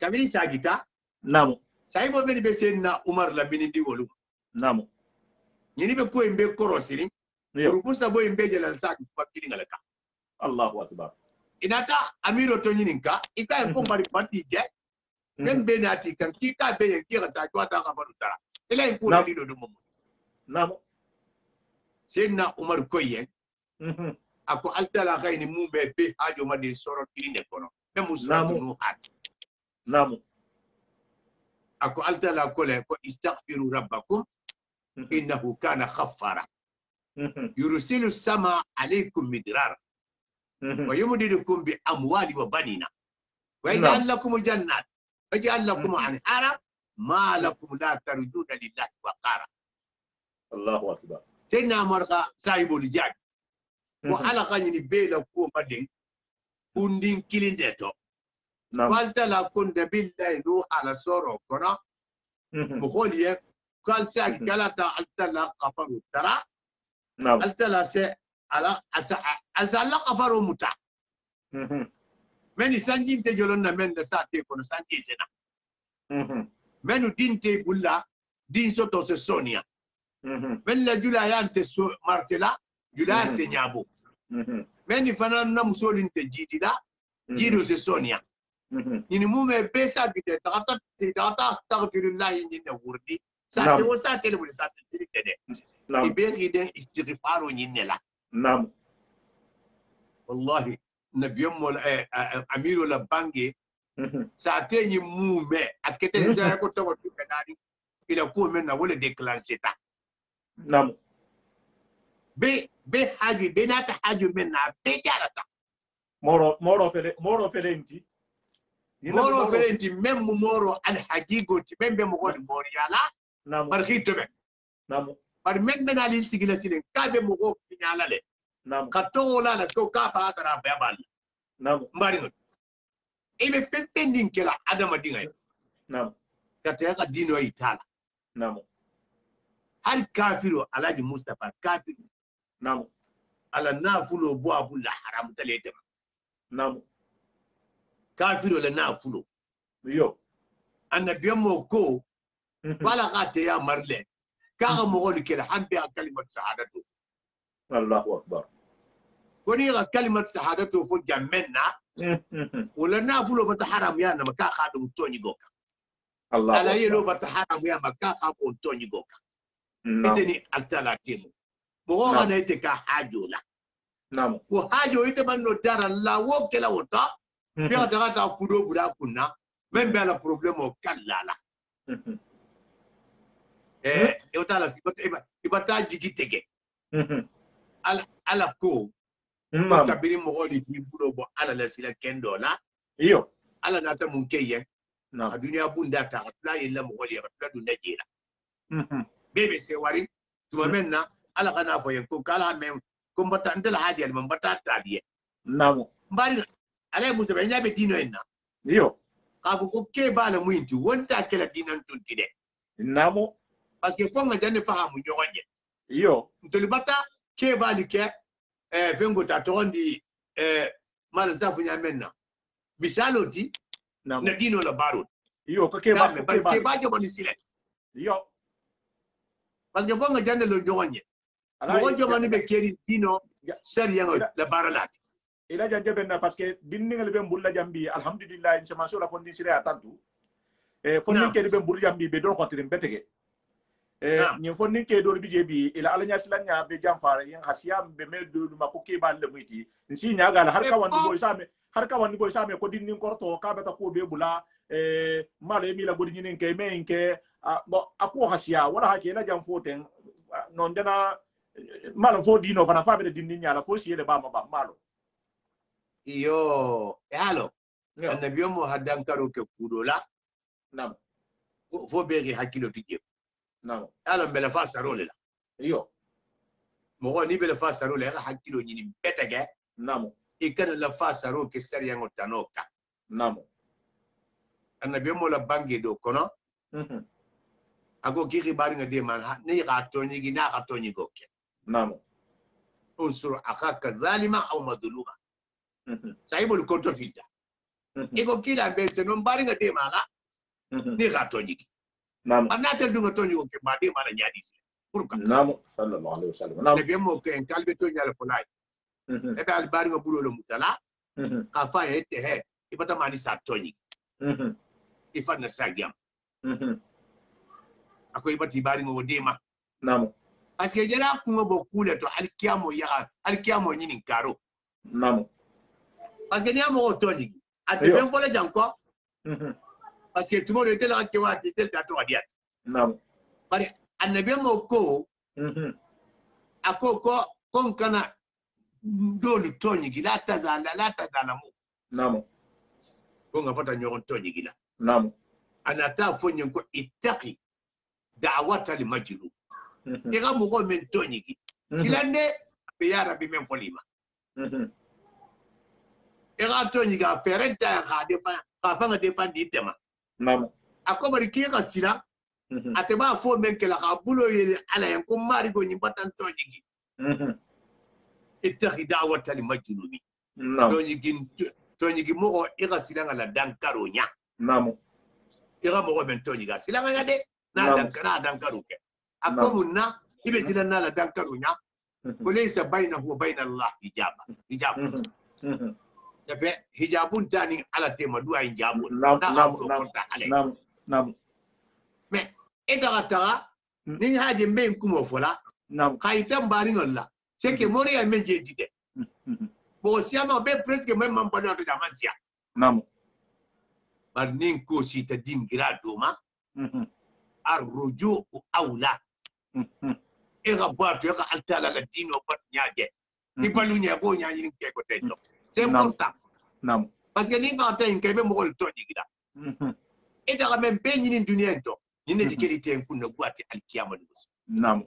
كامل ساقيتا نعم سايبو بني بسيدنا عمر لمن دي ولو نعم يعني بكو امبي كروسيرين غروب سبو امبي جلال ساقي فكيلين لك الله اكبر inata amiro to nyininka ika ko bari parti je même benati kan kika be yen kira sa ko ta gabaru tara ila en ko ni do mo nam Seydina Umar koyen ako altala khayni mu be hajo ma de soro kilinde kono be musratu no hat nam ako altala kole ko istaghfiru rabbakum innahu kana khaffara yursilu sama alaykum midrar ويمددكم بأموال وبنين ويجعل لكم الجنات ويجعل لكم أنهارا ما لكم لا ترجون لله وقارا الله أكبر سيدنا مرقى صاحب الجاج وعلى غني بيلا كو مدين كوندين كيلين ديتو قالت لا كنت بالله نوح على سورو كنا مخوليه قال ساك قالت لا قفروا ترى قالت لا سي على على قفروا متع من سانجين تجولنا من ساتي كونو سانجي سنا منو دين تي بولا دين سوتو سونيا من لا جولا يانت سو مارسلا جولا سينيابو من فنان نمسولين تجيتي لا جيدو سونيا ni mume besa bite tata astaghfirullah ni wurdi sate wo sate le wuri sate tede ibe giden istighfaro ni nela نعم والله نبي مول اميرو لا بانغي ساتني مومه اكيتن زي كو تو كداري الى كو من ولا ديكلارسيتا نعم بي حاجه بينات حاجه منا بجارتا مورو فلنتي ميم مورو الحقيقه ميم بمقول موريالا نعم برخيتو نعم par men men ali sigila silen kabe mo ko nyala le nam kato la la to ka ba tara be bal nam mbari no ibe fentending kala adama dingay nam kata ka dino itala nam hal kafiru alaji mustafa kafir nam ala nafulo bo abulla haram talete nam kafiro le na fulo yo annabiyan mo ko wala ka te ya marle ka ga mo gol ke hambi kalimat sahadatu Allahu akbar koni ga kalimat sahadatu fo jammenna wala na fulo bata haram ya na maka khadum toni goka Allah ala yelo bata haram ya maka khadum toni goka iteni altalatim mo ga na ite ka hajola nam ko hajo ite banno dara la wo kala wota bi ta ta kudo buda kunna même bien le problème au kalala yotala ibata jigitege ala ko tabiri mo goli bi budo bo ala la sila kendo la iyo ala nata mun keyen na dunia bunda ta la yella mo goli ya du najira bebe se wari tuma menna ala kana fo yen ko kala men ko mbata ndela haji al mbata tabiye namo mbari ala musa be nyabe dino enna iyo kafu ko ke bala muinti wonta kala dinan tunti de namo parce que fonga jande fahamu nyogonye iyo ntoli bata ke bali ke vengo ta tondi mal safu nyamenna misaloti namo na dino la barut iyo ko ke ba jo bani sile iyo parce que fonga jande lo nyogonye ko jo bani be keri dino sari yango la baralati ila jabe na parce que dinningal be mbulla jambi alhamdulillah in semence la fondi sire atantu fondi ke be mbulla jambi be do khotrim betege ni fondi ke do bi jebi ila alanya silanya be jam fara yin hasiam be me do ma ko ke balle muiti nsi nyaga har ka wandi boy same ko dinnin korto ka beta ko be bula male mi la godi nyinin ke me nke bo ako hasia wala ha ke la jam foten non dana malo fo dino bana fa be dinnin nyala fo siele ba ma ba malo iyo halo annabiyo mo haddan karo ke kudola nam fo beri hakilo tije nam halo mbele fa sarole la iyo mo ni bele fa sarole ga hakilo nyini betege nam ikana la fa saro ke sariya ngotanoka nam annabiyo mo la bangi do kono ago kiri bari ngade man ni ga toni gi na ga toni goke nam unsur akaka zalima au madluma saibo lu konto filta ego kila mbese no mbari ngade mala ni ga toni gi nam anata dunga toni goke bade mala nyadisi pourquoi nam sallallahu alaihi wasallam nam nabiyo mo ke en kalbe to nyala polai e dal bari ngo bulo lo mutala ka fa ete he ibata mani sa toni ifa na sagiam ako ibati bari ngo dema nam parce que jera ko bo kule to alkiamo nyini karo nam parce que ni amo toni ate ben vola janko parce que tout le monde était là qui wa était dato adiat nam bari annabi mo ko ako ko kon kana dolu toni gila tazala mo nam ko ngafata nyon toni gila nam anata fonyen ko ittaqi da'wata li majlu ega mo ko men toni gi kilande be ya rabbi men folima ega toni ga ferenta ga defa ka fanga defandi tema nam akobari ki ga sila ateba fo men kala ka bulo yele ala yan ko mari go ni batan toni gi ittaqi da'wata li majlumi nam toni gi mo ko ega sila ngala dankaro nya nam ega mo ko men toni ga sila ngala de na dankaro ke akomunna ibe sila na la dankaro nya ko laysa bainahu wa bain Allah hijab tafe hijabun tani ala tema du'a hijabun nam mais eda ta ni haje men kumo fola nam kaitam bari ngolla c'est que mori al men jedide bo siama be presque même man bana to damasia nam bar nin ko si ta dingira doma arruju aula ega bato ega altala la dino bat nyaage ni balu nya go nya yin ke ko teto c'est important nam parce que ni ba ta in ke be mo ko to digida eda ga men be ni dunia to ni ne dikeli ten kunna buati alkiyama ni nam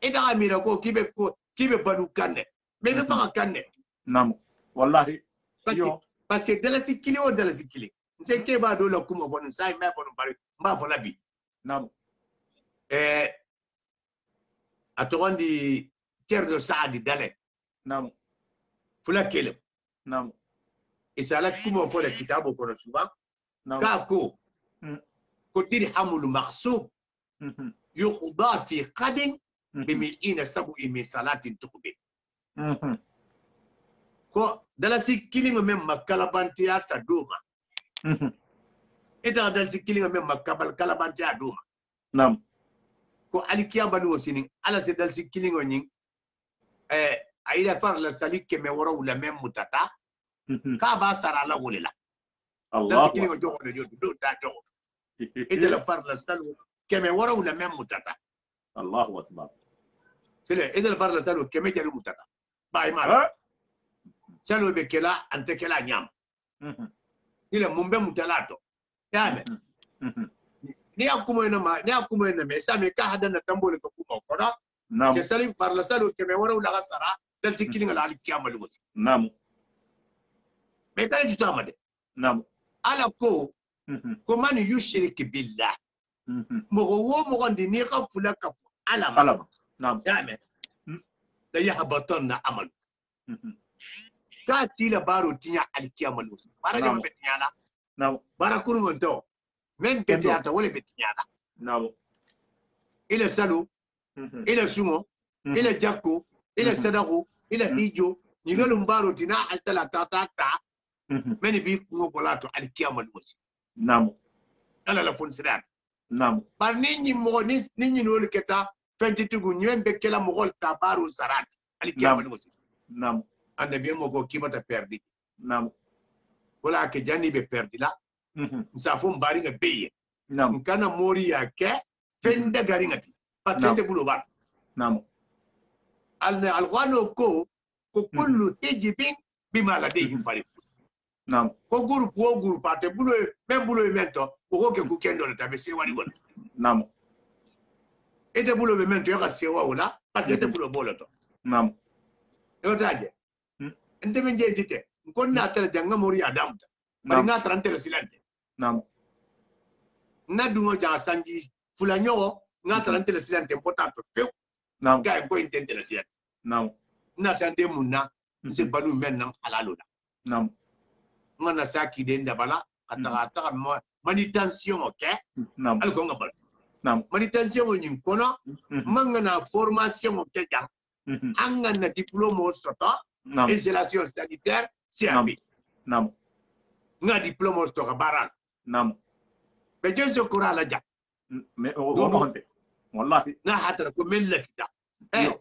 eda ga mira ko kibe balu kanne me be fa kanne nam wallahi parce que dala sikili o dala sikili c'est ke ba do la kuma fon sai me fon bari ma fo labi nam atogondi Cerno Saadi Dale nam fula kelem nam isalat kuma fo le kitabu kono suba ka ko ko dirhamul makhsub yukhda fi qadin بمئين سبع من صلاة تقبل ko dalasi kilingo mem makalabantiya ta duma ita dalasi kilingo mem makalabantiya duma nam ko alikiya banu wasini ala se dalasi kilingo nyin aida far la salik ke me woro la mem mutata ka ba sara la wolila Allah dalasi kilingo jogo de do ta jogo ita la far la salu ke me woro la mem mutata Allahu akbar sele ita la far la salu ke me jaru mutata bay ma salo be kela ante kela nyam ile mumbe mutalato yame ni akumo ina me sami ka hadana tambole ko kuma kono nam ke sali parla salo ke me wara ula sara dal tikini ngala ali kiyama lugo nam me tan juta amade nam ala ko ko man yushrik billah mo wo mo gondi ni khafula ka alama nam yame la yahbatanna amal ka tila baro tinya alkiyama lugo bara de be tinya la nam bara kurun to men be tiata wala be tinya la nam ile salo ile sumo ile jakko ile sadako ile hijo ni lolu mbaro tina altala ta meni bi ngo bolato alkiyama lusi nam ala la fon sidat nam par ni mo ni no keta fenti tugu nyembe kela mo gol tabaru sarat alkiyama lusi nam annabi mo go kibata perdi nam wala ke jani be perdi la nsafo mbari nga beye nam kana mori yake fenda garingati parce que te bulo ba nam alghano ko kullu hijbin bima ladayhim fariq nam ko groupe ate bulo même bulo mento ko ke ku kendo le tabe se wali wala nam ete bulo be mento yaka se wala parce que ete bulo bolo to nam yo taje ente men je jite ko na tala janga mori adamta bari na trante silante nam na dungo ja sanji fulanyo na trante silante potato fe nam ga ko intente la silante nam na tande munna se balu men nan halalo da nam ngana saki de ndabala ataka manutention okay nam al ko ngabal nam manutention ni kono mangana formation okay jang angana diplôme soto installation sanitaire CAP nam nga diplôme soto baran nam be jeso kura la jak me o honte wallahi na hatra ko mel la fita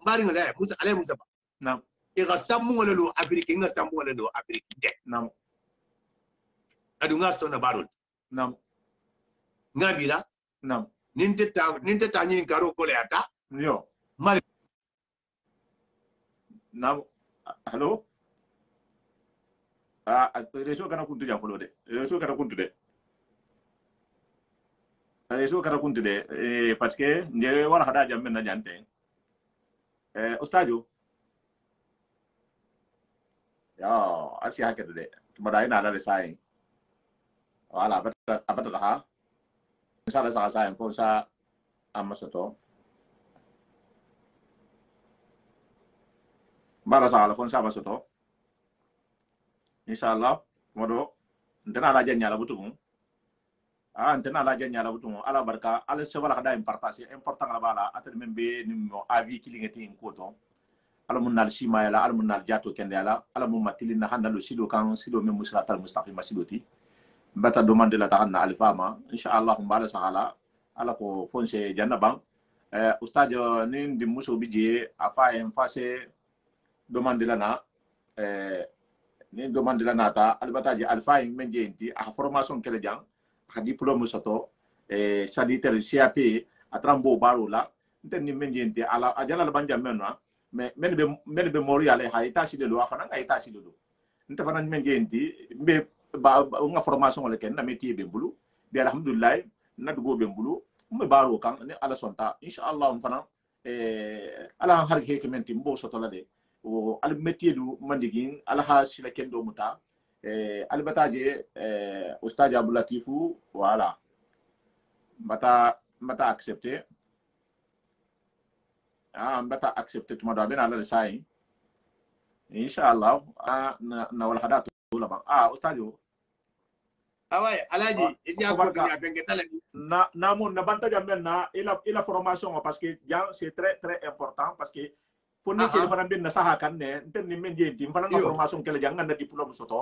bari ngala musa ale musa ba nam e ga samu ngala lo afrique nga samu ngala lo afrique de nam adu nga sto na barul nam ngabila nam ninte ta nyin karo ko le ata yo mari nam hello reso kana kuntu ja folo de reso kana kuntu de reso kana kuntu de parce que nde wala hada jam men na jante ustadio ya asi hakete de tumada ina ala sai wala abata ha inshallah sa sai fo sa amasoto bara sa ala fon sa amasoto inshallah modo ndana la janya la butumu ndana la janya la butumu ala barka ala se wala hada important la bala atel membe ni mo avis kilingeti en koto ala mun nal shima yala ala mun nal jato kende yala ala mun matili na handa lo sido kan sido mem musratal mustaqima sidoti bata demande la tahanna alfama inshallah mbala sahala ala ko fonse jannabang ustad ni ndi muso bije afa en face demande la na ni demande la nata albataji alfa en menjenti a formation kele jang a diplôme soto sanitaire CAP atrambo barola nten menjenti ala ajala la banja menwa mais men be mori ala ha ita sile lo afana nga ita sile lo nte fana menjenti be ba nga formation le ken na métier be bulu bi alhamdulillah na dugo be bulu me baro kan ni ala sonta inshallah fana ala har ke menti mbo soto la de o al métier du mandigin ala ha sila ken do muta al bataje ustad Abdou Latifou voilà mata accepter mbata accepter tuma do ben ala sai inshallah na wala hada to la ba ustadio awai alaji isi ako bi abenge talani na mon na banta jamen na ila formation parce que c'est très très important parce que fonni ke fana ben na saha kan ne nten ni men jenti fana na formation kele jang na diplôme soto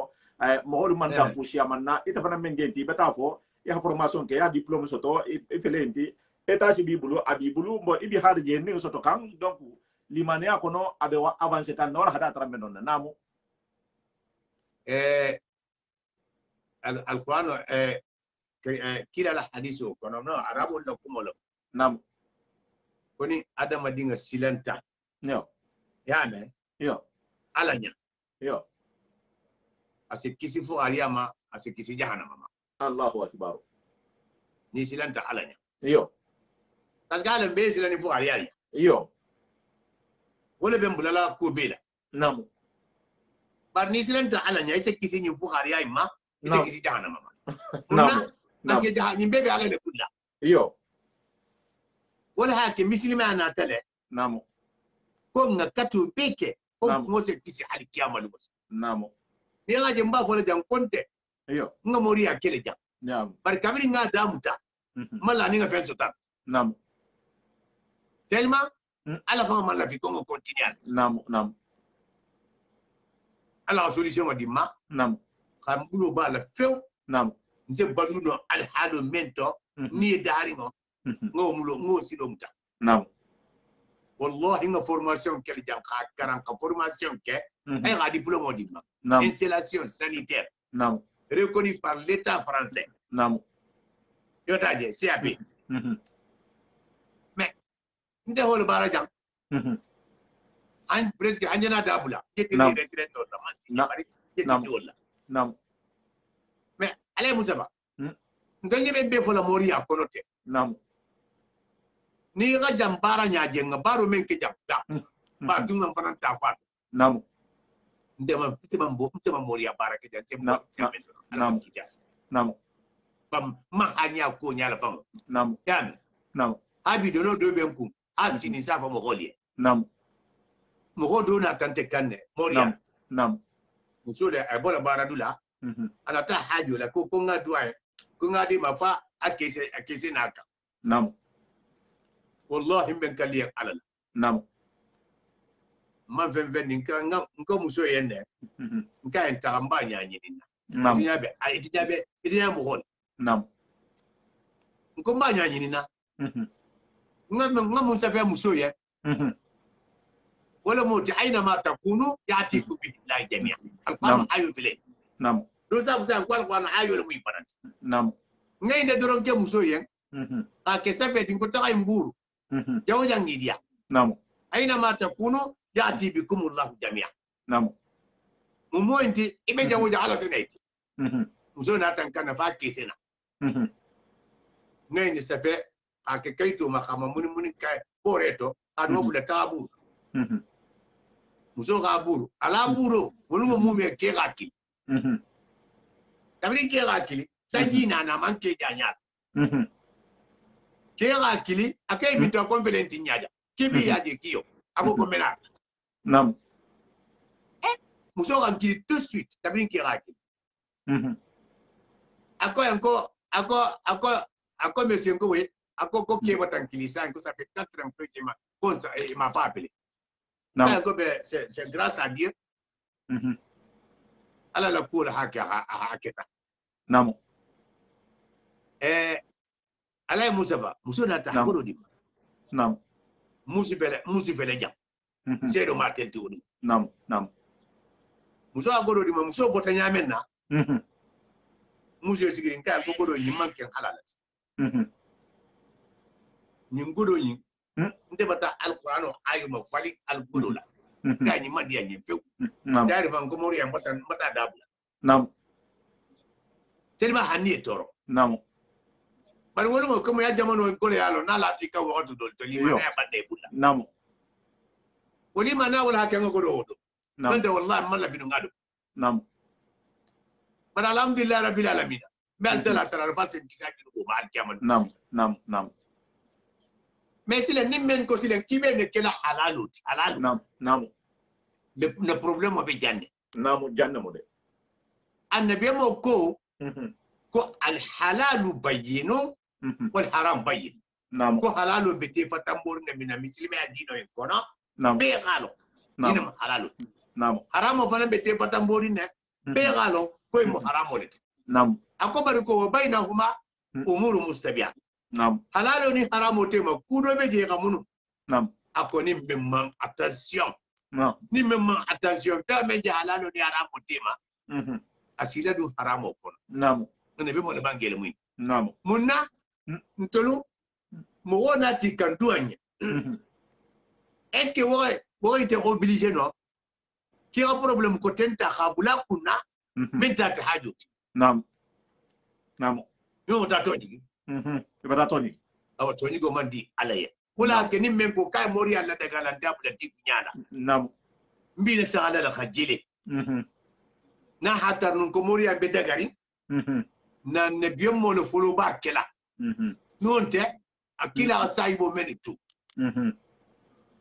mo man da pushia man na ita fana men jenti beta fo ya formation ke ya diplôme soto e felenti eta si bibulu abibulu mo ibi har je ni soto kan donc limane akono abe wa avancer kan no hada trambe non namu القرآن كلا الحديث كنا عرب ولا كمولا نعم كوني أدم دينغ سيلنتا يو يعني يو علانيا يو أسكيسي فو أرياما أسكيسي جهنم ما الله أكبر ني سيلنتا علانيا يو تسقال بيس لاني فو أرياما يو ولا بنبلا كوبيلا نعم برني سيلنتا علانيا أسكيسي ني فو أرياما نعم أسكيسي جهنم ما نعم أسكيسي جهنم يبي على كلها يو ولا هاك مسلم أنا تلا نعم كون كاتو بيكي كون نعم. موسى كيسي على كياما لبس نعم نيجا جنبا فولا جام كونت يو نغموريا كيلي جام نعم بركامري نغا دامتا مالا نيغا فين سوتان نعم تلما على فما مالا في كونغو كونتينيال نعم نعم على سوليسيون دي ما نعم خامبلو بالا فيو نعم نزي بالونو الحالو منتو ني دارينو ngô mulo ngô silom ta نعم wallahi nga formation kel jam kha karan ka formation ke ay ga diplôme di ma نعم installation sanitaire نعم reconnu par l'état français نعم yotaje CAP mais nde hol bara jam an presque anjana dabula yetti نعم. retraite to man ci نعم. bari نعم. yetti wala نعم mais ale musaba nganye be fola moriya konote نعم ni ga jam bara nyaaje nga baro men ke jam da ba tunga fanan ta fa نعم ndema moriya bara ke jam sem نعم. نعم. نعم bam ma hanya ko nyala fam نعم yan نعم abi do no do benku asini sa fa mo goliye نعم mo go do na tante kanne moriya نعم نعم so de ay bola bara dula ana ta hajo la ko nga duay ko nga di ma fa akese naka نعم wallahi ben kaliya alal نعم man fen nka muso yenne nka en taramba nyanyina نعم tinyabe ay tinyabe mo hol نعم nko ma nyanyina nga musa fe muso ye wala moti aina ma takunu yatiku billahi jami'a alquran ayu bile نعم do sa busa alquran ayu le muy farant نعم ngay ne doron ke muso ye ka ke sa fe tin ko ta ay mburu jaw jangi dia نعم aina ma takunu yati bikum allah jami'a نعم mumo inti ibe jaw ala sunaiti muso na tan kana fa ke sena ngay ne sa fe ka ke kaito ma kama muni kai poreto ado bula tabu muso ka buru ala buru wonu mu me ke gaki tabri ke gaki sanji na man ke janya ke gaki akai mi to confident nyaja kibi yaje kiyo abo ko mena نعم muso ka ki tout de suite tabri ke gaki ako monsieur ngo we ako ko ke watan kilisa ko ça fait 4 ans que je m'a pas appelé نعم c'est grâce à Dieu ala la kula haketa نعم ala muso na ta hakuro di نعم musi fele jam c'est do martel to di نعم نعم muso agoro di muso bota nyamen na muso sigiri nka ko godo ni manken halala ni godo ni nde bata alquran ayu ma fali alquran la gani mandia ni few نعم dari van ko mori am bata dabula نعم telma hanni toro نعم bari wonu ko mo ya jamano ko le yalo na la tika wakatu dol to lima na bande bulla نعم woni mana wala hakan ko do wodo نعم nda wallahi malla finu ngado نعم bari alhamdulillah rabbil alamin bel tala tara fasen kisaki ko ba alkiyaman نعم نعم نعم mais sile nimmen ko sile kibe ne kala halalu نعم نعم le problème be jande نعم جنة مودي النبي موكو كو الحلال بين والحرام بين نعم كو حلال بتي فتامبور من المسلم دينو يكونا نعم بيغالو دينو حلال نعم حرام فلان بتي فتامبور نه بيغالو كو مو حرام ولد نعم ako bari ko bainahuma umuru mustabiha نعم halalo ni haramu tema kudo be je kamunu نعم ako ni memman attention نعم ni memman attention ta me je halalo ni haramu tema asila du haramu kono نعم ne be mo le bangele muy نعم munna ntolu mo wona ti kan duanya est ce que wo ite obligé no ki a problème ko tenta khabula kunna min ta tahajjud نعم نعم yo ta toni ibada toni awa toni go mandi alaye wala ke nimme ko kay mori alla daga lan dabula ti nyana نعم mbi sa ala la khajile na hatar nun ko mori ambe dagari na ne biyomo le folo ba kela nonte akila saibo menitu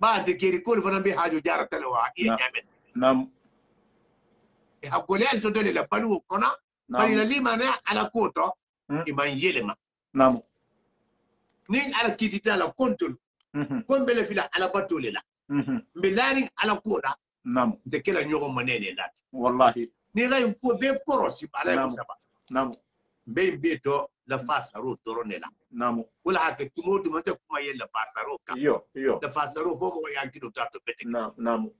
ba de keri ko fana be hajo jarata le wa iya nyame نعم e hakole al so dole la balu kona bali la lima na ala koto iman yelema نعم nin ala kitita la kontol kombele fila ala batole la milani ala koda نعم de kela nyogo manene lat والله ni ray ko be korosi ala ko saba نعم be to la fasaro toronela نعم wala hake tumotu mate kuma yella fasaro ka يو la fasaro fo mo yankido tato bete نعم نعم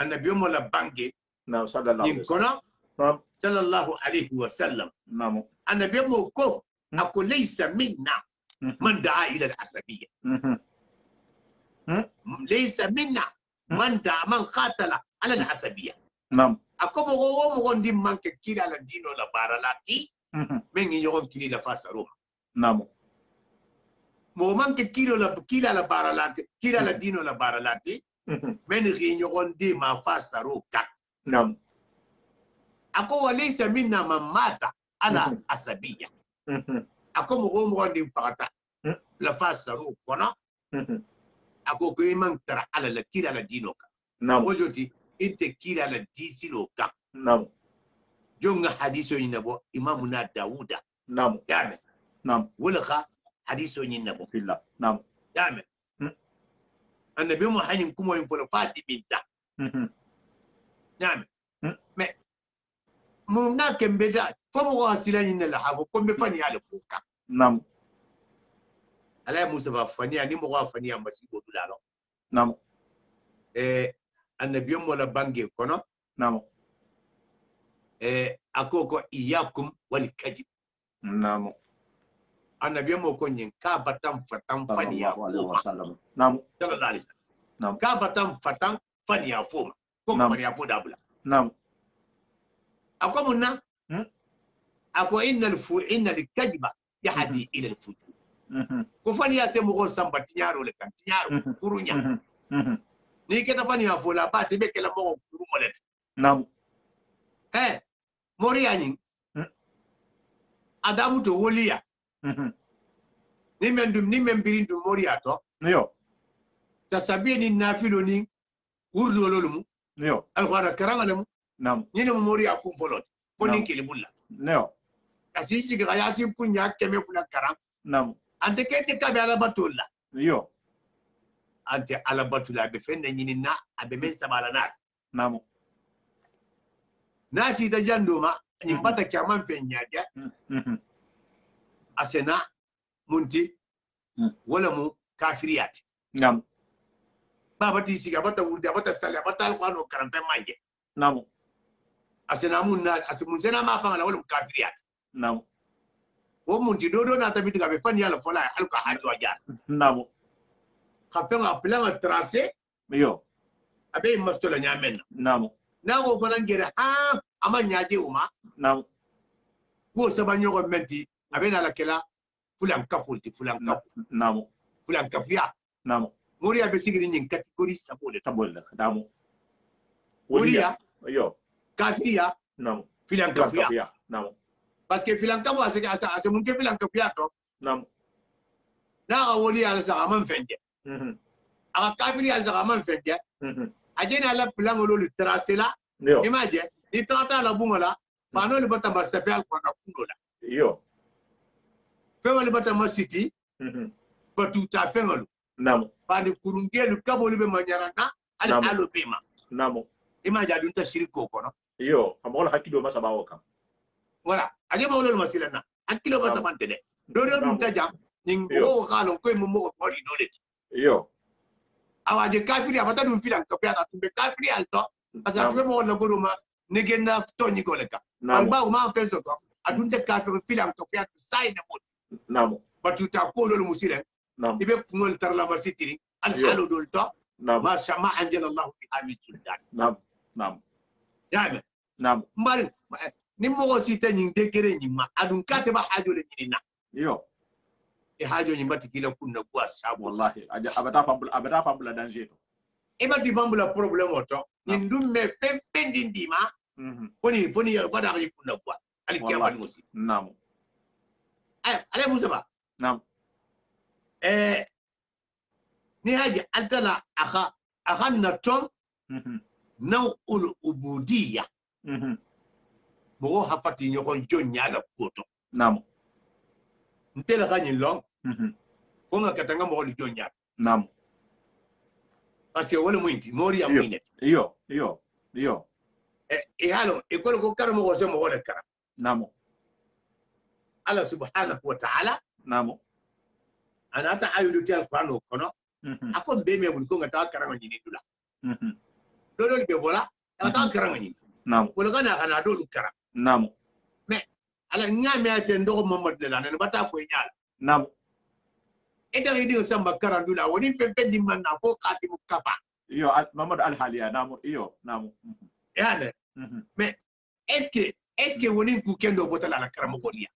annabi mo la bange نعم صلى الله عليه yin وسلم kono نعم sallallahu alayhi wa sallam نعم annabi mo ko ako laysa minna man daa ila al-asabiyya laysa minna man daa man qatala ala al-asabiyya نعم ako mo ndim manke kila la dino la baralati men ngi yogon kili la fasaro نعم mo manke kila la baralati kila la dino la baralati men ngi yogon di ma fasaro ka نعم ako walaysa minna man mata ala asabiyya ako mo ndim fakata la fasaro kona ako ko man tara ala la kila la dino ka نعم wojoti inte kila la disilo ka نعم jonga hadiso yinabo imamuna dauda نعم yame نعم wulqa hadiso yinabo في الله نعم yame annabi mu hanin kuma yin fulu fati binta yame me mu na kembe da fo mo wasila yin la habo ko me fani ala fuka نعم ala musa ba fani ani mo wa fani am basi go dulalo نعم annabi mu la bange kono نعم akoko iyakum wal kadhib نعم annabi mu ko nyin ka batam fatan fani ya عليه وسلم نعم sallallahu alaihi wasallam نعم ka batam fatan fani ya foma ko fani ya foda bula نعم ako munna ako innal kadhiba yahdi ila al fujur ko fani ya se mo ko samba tinyaro le kan tinyaro kurunya ni keta fani ya fola ba te be kala mo kuru molet نعم moriya nyin adamu to woliya ni men birin dum moriya to يو tasabi ni nafilo ni urdu lolumu يو alquran karanga lemu نعم ni no moriya kum folot foni Naam. kele bulla يو asisi ga yasim kunya keme fula karam نعم ante kete kabe ala batulla يو ante ala batula be fenne nyinina abe men sabala na نعم nasi da jandoma nyimbata kyaman fenyaja asena munti wala mu kafiriyat نعم baba ti siga bata wurda bata sala bata alqano karam fe manje نعم asena munna asimun sena ma fanga wala mu kafiriyat نعم wo munti dodo na tabiti ga be fani yala fola alqa hajo ajar نعم khafenga plan tracé يو abe mastola nyamen نعم na go fana ngere ha amanyaje uma نعم ko sabanyo go menti abe na la kela fulan kafulti fulan kaf نعم fulan kafiya نعم moriya be sigiri nyin category sabole تقول لك نعم woliya يو kafiya نعم filan kafiya نعم parce que filan kafu ase mun ke filan kafiya to نعم na ga woliya sa aman fenge aka kafiri al sa aman fenge ajena la plan lo le tracé la يو image ni tata la bungola fano le bata masafi al kwana kuno la iyo fengo le bata masiti batuta fengo lu namo fani kurungelu kabo libe manyarana al alo bema namo ima jadun ta shiriko kono iyo amol hakilo masaba waka wala aje ma wala masilana hakilo masaba tede do dum ta jam ning o kalo ko mo body knowledge iyo awaje kafiri abata dum filan ko fiata tumbe kafiri alto asa tuwe mo la goruma negena toni goleka alba ma penso ko adunte kafiri filan ko fiata sai na mo namo batuta ko lo musire namo ibe ngol tar la masitiri al halu dol to ma sha ma anjala allah bi hamid sultan namo yani namo mbal ni mo sita nyin dekere nyin ma adun kate ba hajo le nyina iyo e hajo nyin bati kila kunna kwa sabu wallahi abata fambula danger to e bati fambula problem oto nyin dum me fempendi ndima foni bada ko kunna kwa ali kiyama ni musi namo ale musaba namo ni haji altala akhanna tom naw'ul ubudiyya mo hafati nyokon jonya la koto namo ntela kanyin long fonga katanga mo li jonya namo parce que wala muinti mori ya muinet iyo halo e ko karamo ko se mo wala karam namo Allah subhanahu wa ta'ala namo ana ta ayudu tel qur'an kono akon be me ko ngata karama nyini dula dolo be bola ta karama nyini namo wala kana dolo karam namo me ala ngame ate ndo Muhammad la ne bata fo nyaal namo eda idi samba karam dula woni fe bendi man na ko qatim kafa iyo Muhammad al haliya namo iyo namo yani me est-ce que woni ku kendo botala la karamo ko liya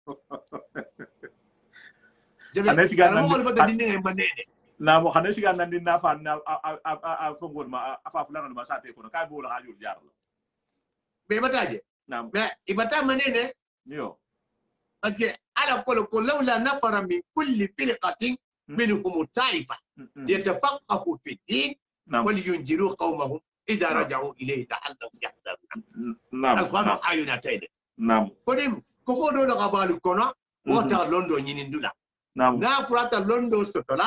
anesiga nan mo bata dinne manene namo hanesiga nan dinna fa na a fongol ma afa fulana ma sate ko ka bo la hajul jar be bataje namo me ibata manene iyo parce que ala ko lawla nafara min kulli firqatin minhum ta'ifa yatafaqahu fi din wal yunjiru qawmahum idha raja'u ilayhi la'allahum yahdharun alquran ayuna tayde kodim ko fodo do gabalu kono wota londo nyinindula na kurata londo sotola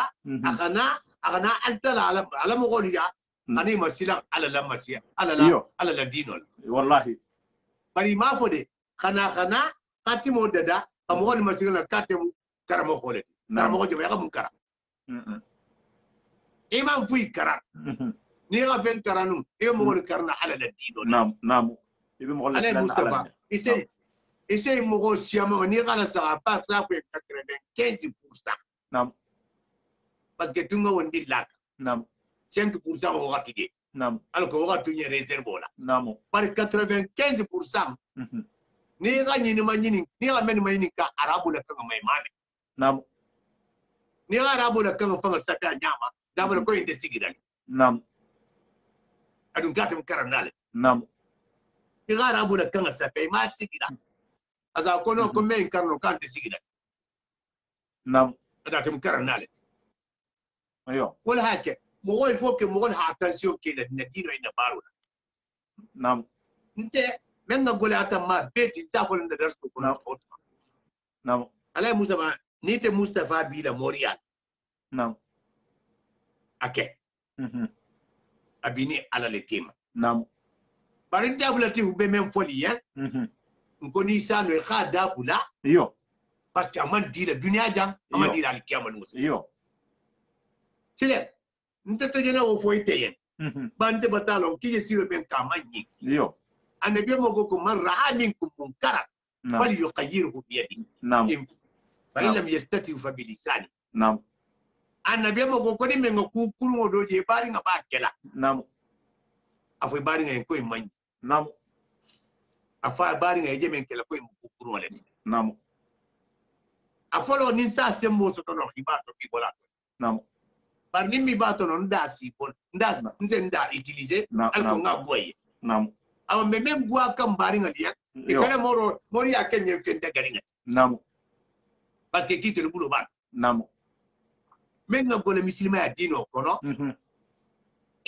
akana altala ala mogoliya ani masila ala la masiya ala la dinol wallahi bari ma fode kana katimo dada amol masila katem karamo khole karamo ko jobe kam kara imam fui kara ni ga fen karanum e mogol karna ala la dinol namo ibe mogol ala mustafa essaye mogol siamo ni gala sa pa sa ko 95% nam parce que tunga wondi lak nam 5% o ratide nam alors que o ratu ni réserve la nam par 95% ni ga ni ma ni ga men ma ni ka arabu la ka mai mame nam ni ga arabu la ka fa sa ta nyama da ba ko inde sigidan nam adun gatam karanale nam ni ga arabu la ka sa fa ma sigidan aza kono ko men karno kan de sigidan nam adatum karanale ayo wala hake mo il faut que mo ha attention ke na dino ina baruna nam nte men na gole ata ma beti sa ko nda darsu ko nam alay musa ba ni te mustafa bila morial nam ake abini ala le tema nam barin dabulati hubbe men foli ya ko ni sa no kha dabula iyo parce que aman dila dunia jang aman dila al kiyamal musa iyo sile nte to jena o foi teyen bante batalo ki je siwe ben kamanyi iyo annabi mo ko man ra'a minkum munkara fal yuqayyiruhu bi yadihi nam fa in lam yastati fa bi lisani nam annabi mo ko ni men ko kulu do je bari nga ba kela nam afoy bari nga ko manyi nam afa bari nga je men kela ko mu kulu wala nam afolo ni sa sembo so to no ibato ki bola nam par ni mi bato no nda si bon nda nze nda utiliser alko nga boye nam awa me men gwa kam bari nga liya e kana mori ya kenye fende gari nga nam parce que kite le boulot ba nam men nga gole muslima ya dino kono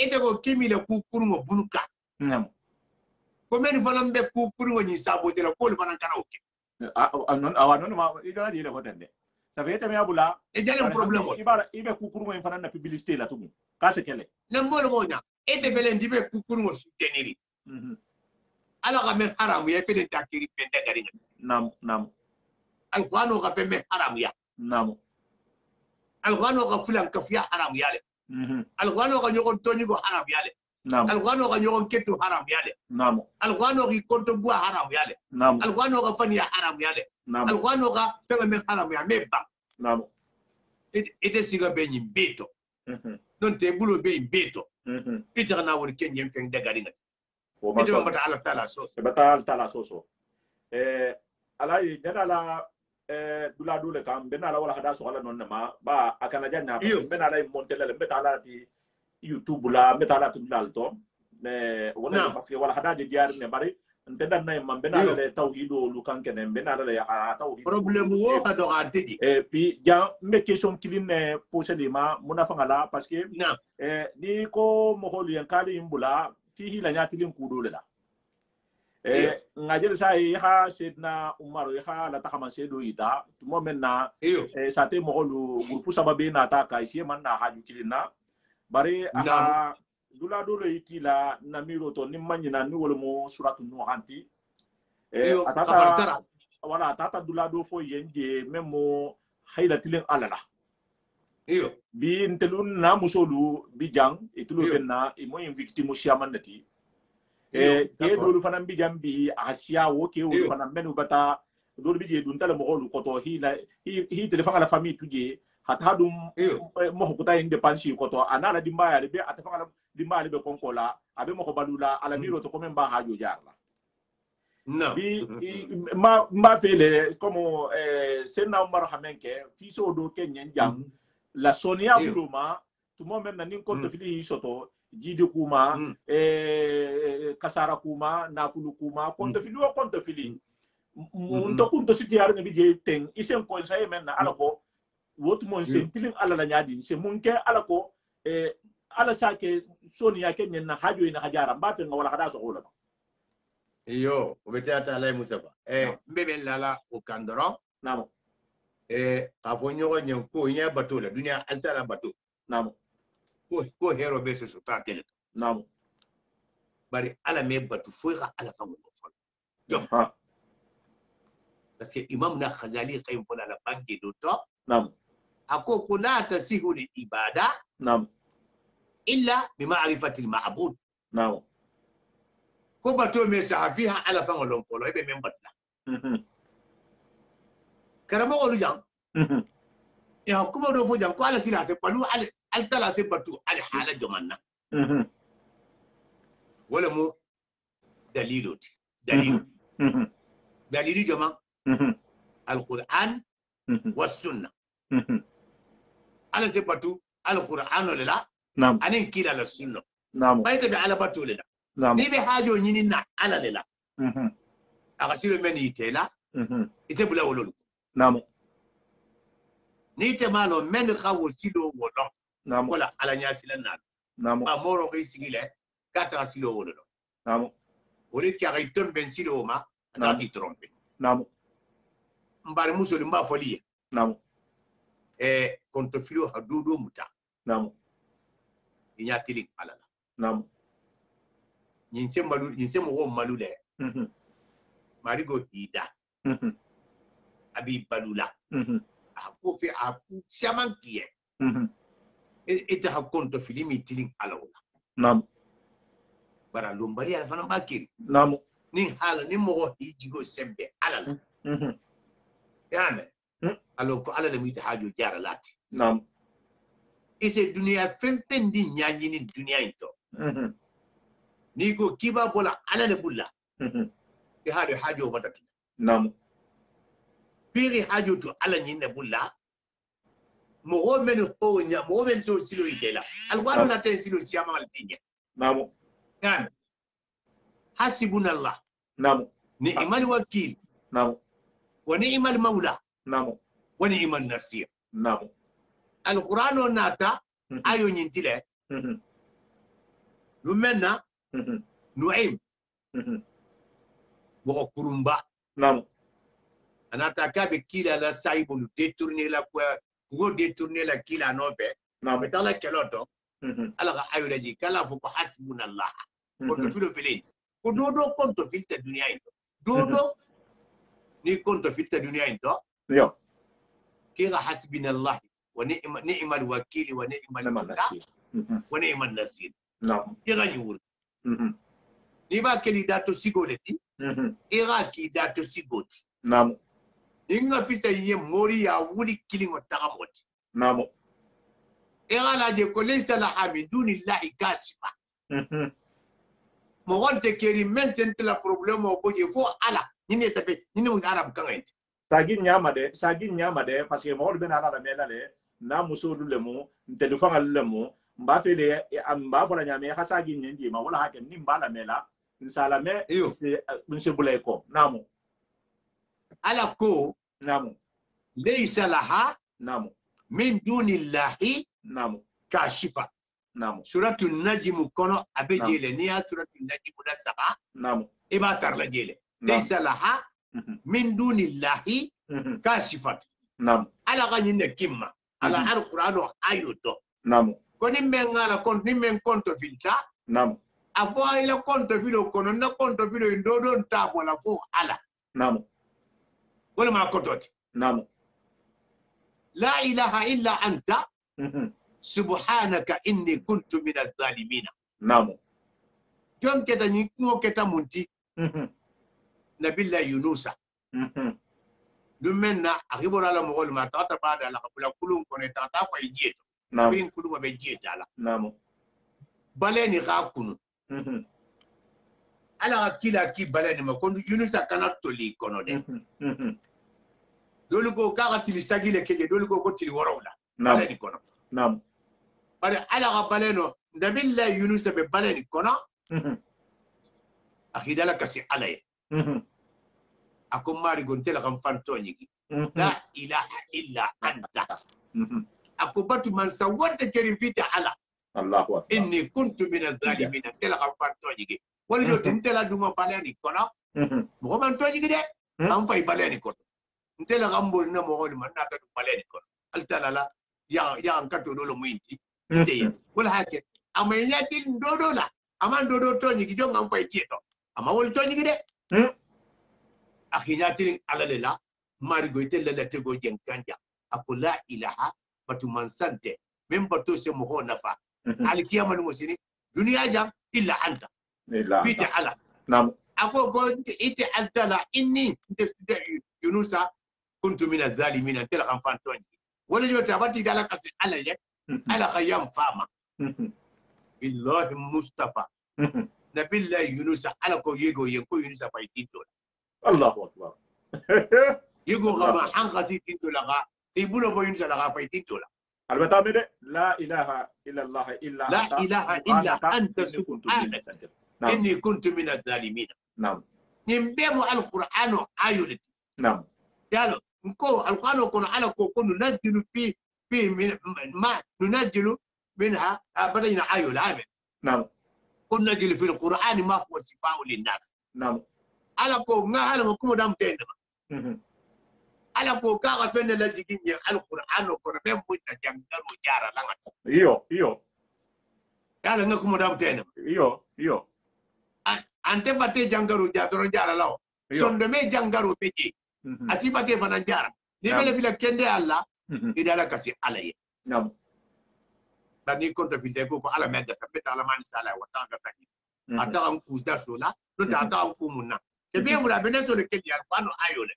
ete ko kimi le ku kurungo bunuka nam Comment fanan be ku kuru ni sabote la ko fanan kana oke. non ma ida di le hotende ça fait tamé abula E jale problème o. ibara ibe kukuru mo fana na publicité la tumu ka se kele Na mbolo monya e de fele ndibe ku kuru mo soutenir. Ala ga men haram ya fele takiri pende gari. Nam Alquran ga fe men haram ya. Nam Alquran ga fulan kafiya haram ya le. Alquran ga nyogon toni go haram ya le. Nam Alquran ga nyogon ketu haram ya le. Nam Alquran ga konto bua haram ya le. Nam Alquran ga fani haram ya le. Alquran ga fe men haram ya me ba. Nam Ite siga be nyi beto. Non te bulo be beto. Ite na woni kenyen feng de gari. o ma so Bata ala tala so. bata tala so ala yi dana la dula dole kam benala wala hada so ala non ma ba akana janna benala montele betala ti YouTube la betala tu dalto wala parce que wala hada je diar ne bari ntedan nay man benala le tawhido lu kan kenen benala le ya tawhid problème wo ka do adedi et puis ja me question kiline posé ma muna fangala parce que ni ko mo holu yan kali imbula fihi la nyatilin kudole la ngajel sai ha sedna umar ha la takama sedo ita mo menna sate mo holu grupu sababe na ta ka isi man na haju kilina bare aha dula dolo itila na miro to nimanyina ni wolo mo suratu no hanti atata wala tata dula do fo yenje memo hayla tilin alala bi ntelun na musolu bi jang itulu benna imo victime shamanati ke dolu fanan bi jambi asia wo ke wo fanan menu bata dolu bi je dun tala mo holu koto hi telefon ala famille tuje hata dum mo hukuta inde pansi koto anala dimbaya be atafala dimbali be konkola abe mo balula ala miro to komen ba hajo jarla bi ma fele como senna umar hamenke fiso do kenyen jam la sonia buluma tumo men na nin konto fili soto jidi kuma kasara kuma nafulu kuma konto fili munto kunto siti yar ngi je ten isen ko say men na alako wotu mon sen tilin ala la nyadi se munke alako ala sake sonia kenyen na hajo ina hajara ba fe ngawala hada so wala iyo obetata lay musaba mbebe lala o kandoro namo ka fo nyogo nyen ko nya bato la dunia altala bato namo ko hero be so tatel namo bari ala me batu fo ka ala fango fo yo parce que imam na khazali kayim fo la banque do to namo ako kuna tasihu li ibada namo illa bi ma'rifati al ma'bud namo ko bato me sa fiha ala fango lon fo lo be men batla karamo olu jang ya kuma do fo jang ko ala sila se palu al tala se batu al hala jomanna wala mu daliloti dalili jama al qur'an was sunna ala se batu al qur'an la nam anin kila la sunna nam bayta bi ala batu la nam ni be hajo nyini na ala la aga silo meni tela ise bula wololu nam ni te malo men khawo silo wolon nam wala ala nya sila na nam ba moro ko sigile kata silo wololo nam wori kya ton ben silo ma na ti trompe nam mbare musoli mba folie nam konto filo hadudo muta nam inya tilik alala nam nyinse mo malu le marigo ida abi balula ko fi afu siaman kiye ita hakonto filimi tiling alawla nam bara lumbari ala fana bakiri nam nin hala ni mo hijigo sembe alala yani alo ko alala mi hajo jara lati nam ise dunia femfen di nyanyi ni dunia into ni ko kiba bola alala bulla e hado hajo watati nam piri hajo to ala nyinde bulla mo men ho nya mo men to silo itela alwano na ten silo siama maltinya nam kan hasibunallah nam ni imal wakil nam wa ni'mal maula nam wa ni'mal nasir nam alqur'ano nata ayo nyintile lumenna nu'im bo kurumba Naam. anata ka be kila la saibulu détourner la quoi go détourner la kila no be Naam. be tala keloto ala ga ayula ji kala fu ko hasbunallah ko to filo fili ko dodo konto filta dunia ito dodo ni konto filta dunia ito Yo. kira hasbunallah wa ni'mal wakili wa ni'mal nasir wa ni'mal nasir Naam. kira yur ni ba keli dato sigoleti ira ki dato sigoti Naam. inga fisa ye mori ya wuli kilingo tagamoti Naam. ira la de ko laysa la hamidunillahi kasifa mo wonte keri men sente la problème o boje fo ala ni ne sape ni ne arab kangait Sagin nyama de parce que mo be na la mela le na muso le mo ntelu fanga le mo mba fele mba fola nyame ha sagin nyendi ma wala hakem ni mba la mela nsala me se bulay ko namu ala ko namu laysa laha namu min dunillahi namu kashifa namu suratul najm kono abejele ni ya suratul najm da saba namu iba tarla jele laysa laha min dunillahi kashifat namu ala ganyine kimma ala alqur'ano ayoto namu ko ni men ngala kon ni men konto filta namu afo ile konto filo kono na konto filo ndodo ntabo la fo ala namu wala ma kototi namu la ilaha illa anta subhanaka inni kuntu minaz zalimin namu jon keta ni ko keta munti nabilla yunusa dumenna akibora la mogol ma tata bada la kabula kulun kono tata fa ijieto bin kulun be jieta la namu baleni ga kunu ala kila ki baleni ma kono yunusa kana toli kono de dolu ko kaga tili sagile keje dolu ko tili worawla baleni kono namu bare ala ga baleno nabilla yunusa be baleni kono akidala kasi alaye ako mari gontela kam fantonyigi la ilaha illa anta ako batu man sawata keri fita ala Allahu akbar inni kuntu min az-zalimin tela kam fantonyigi wala do tentela duma baleni kono mo man tonyigi de am fay baleni kono tela gambo na mo hol man naka du baleni kono altala la ya an kato dolo muinti ite wala hake amanya tin dodo la aman dodo tonyigi jonga am fay tieto ama wol tonyigi de akhinyati alalela marigo itella la tego jenkanja akula ilaha batu mansante membato se mo nafa alkiyama no sini dunia jam illa anta bita ala nam ako go ite altala inni yunusa kuntu min az-zalimin tala kan fanton wala yo tabati dala kasi ala ye ala khayam fama billahi mustafa nabillahi yunusa ala ko yego yenko yunusa faitito Allahu akbar يقول غما حنقتي تنتو لغا يبولو بوين لغا فايتينتو لا البتامده لا اله الا الله الا لا اله الا انت سبحانك اني كنت من الظالمين نعم نمبيمو القران ايولت نعم يالو نكو القران كون على كون ننزل في من ما ننزل منها بدينا ايول امين نعم كن ننزل في القران ما هو شفاء للناس نعم على كو نعلم كم دام تندما ala ko kaga fenne la jigin yen alqur'ano ko be mutta jangaro jara langat iyo yala ngaku mo dam tene iyo ante fate jangaro jara law sonde me jangaro beje asifate fana jara ni bele fila kende alla idala kasi alaye nam dani konto fi de ko ala medda sabeta ala man sala wa tanga tani ata am kuzda sola to ata am kumunna te be mura bene so le kedi alqur'ano ayole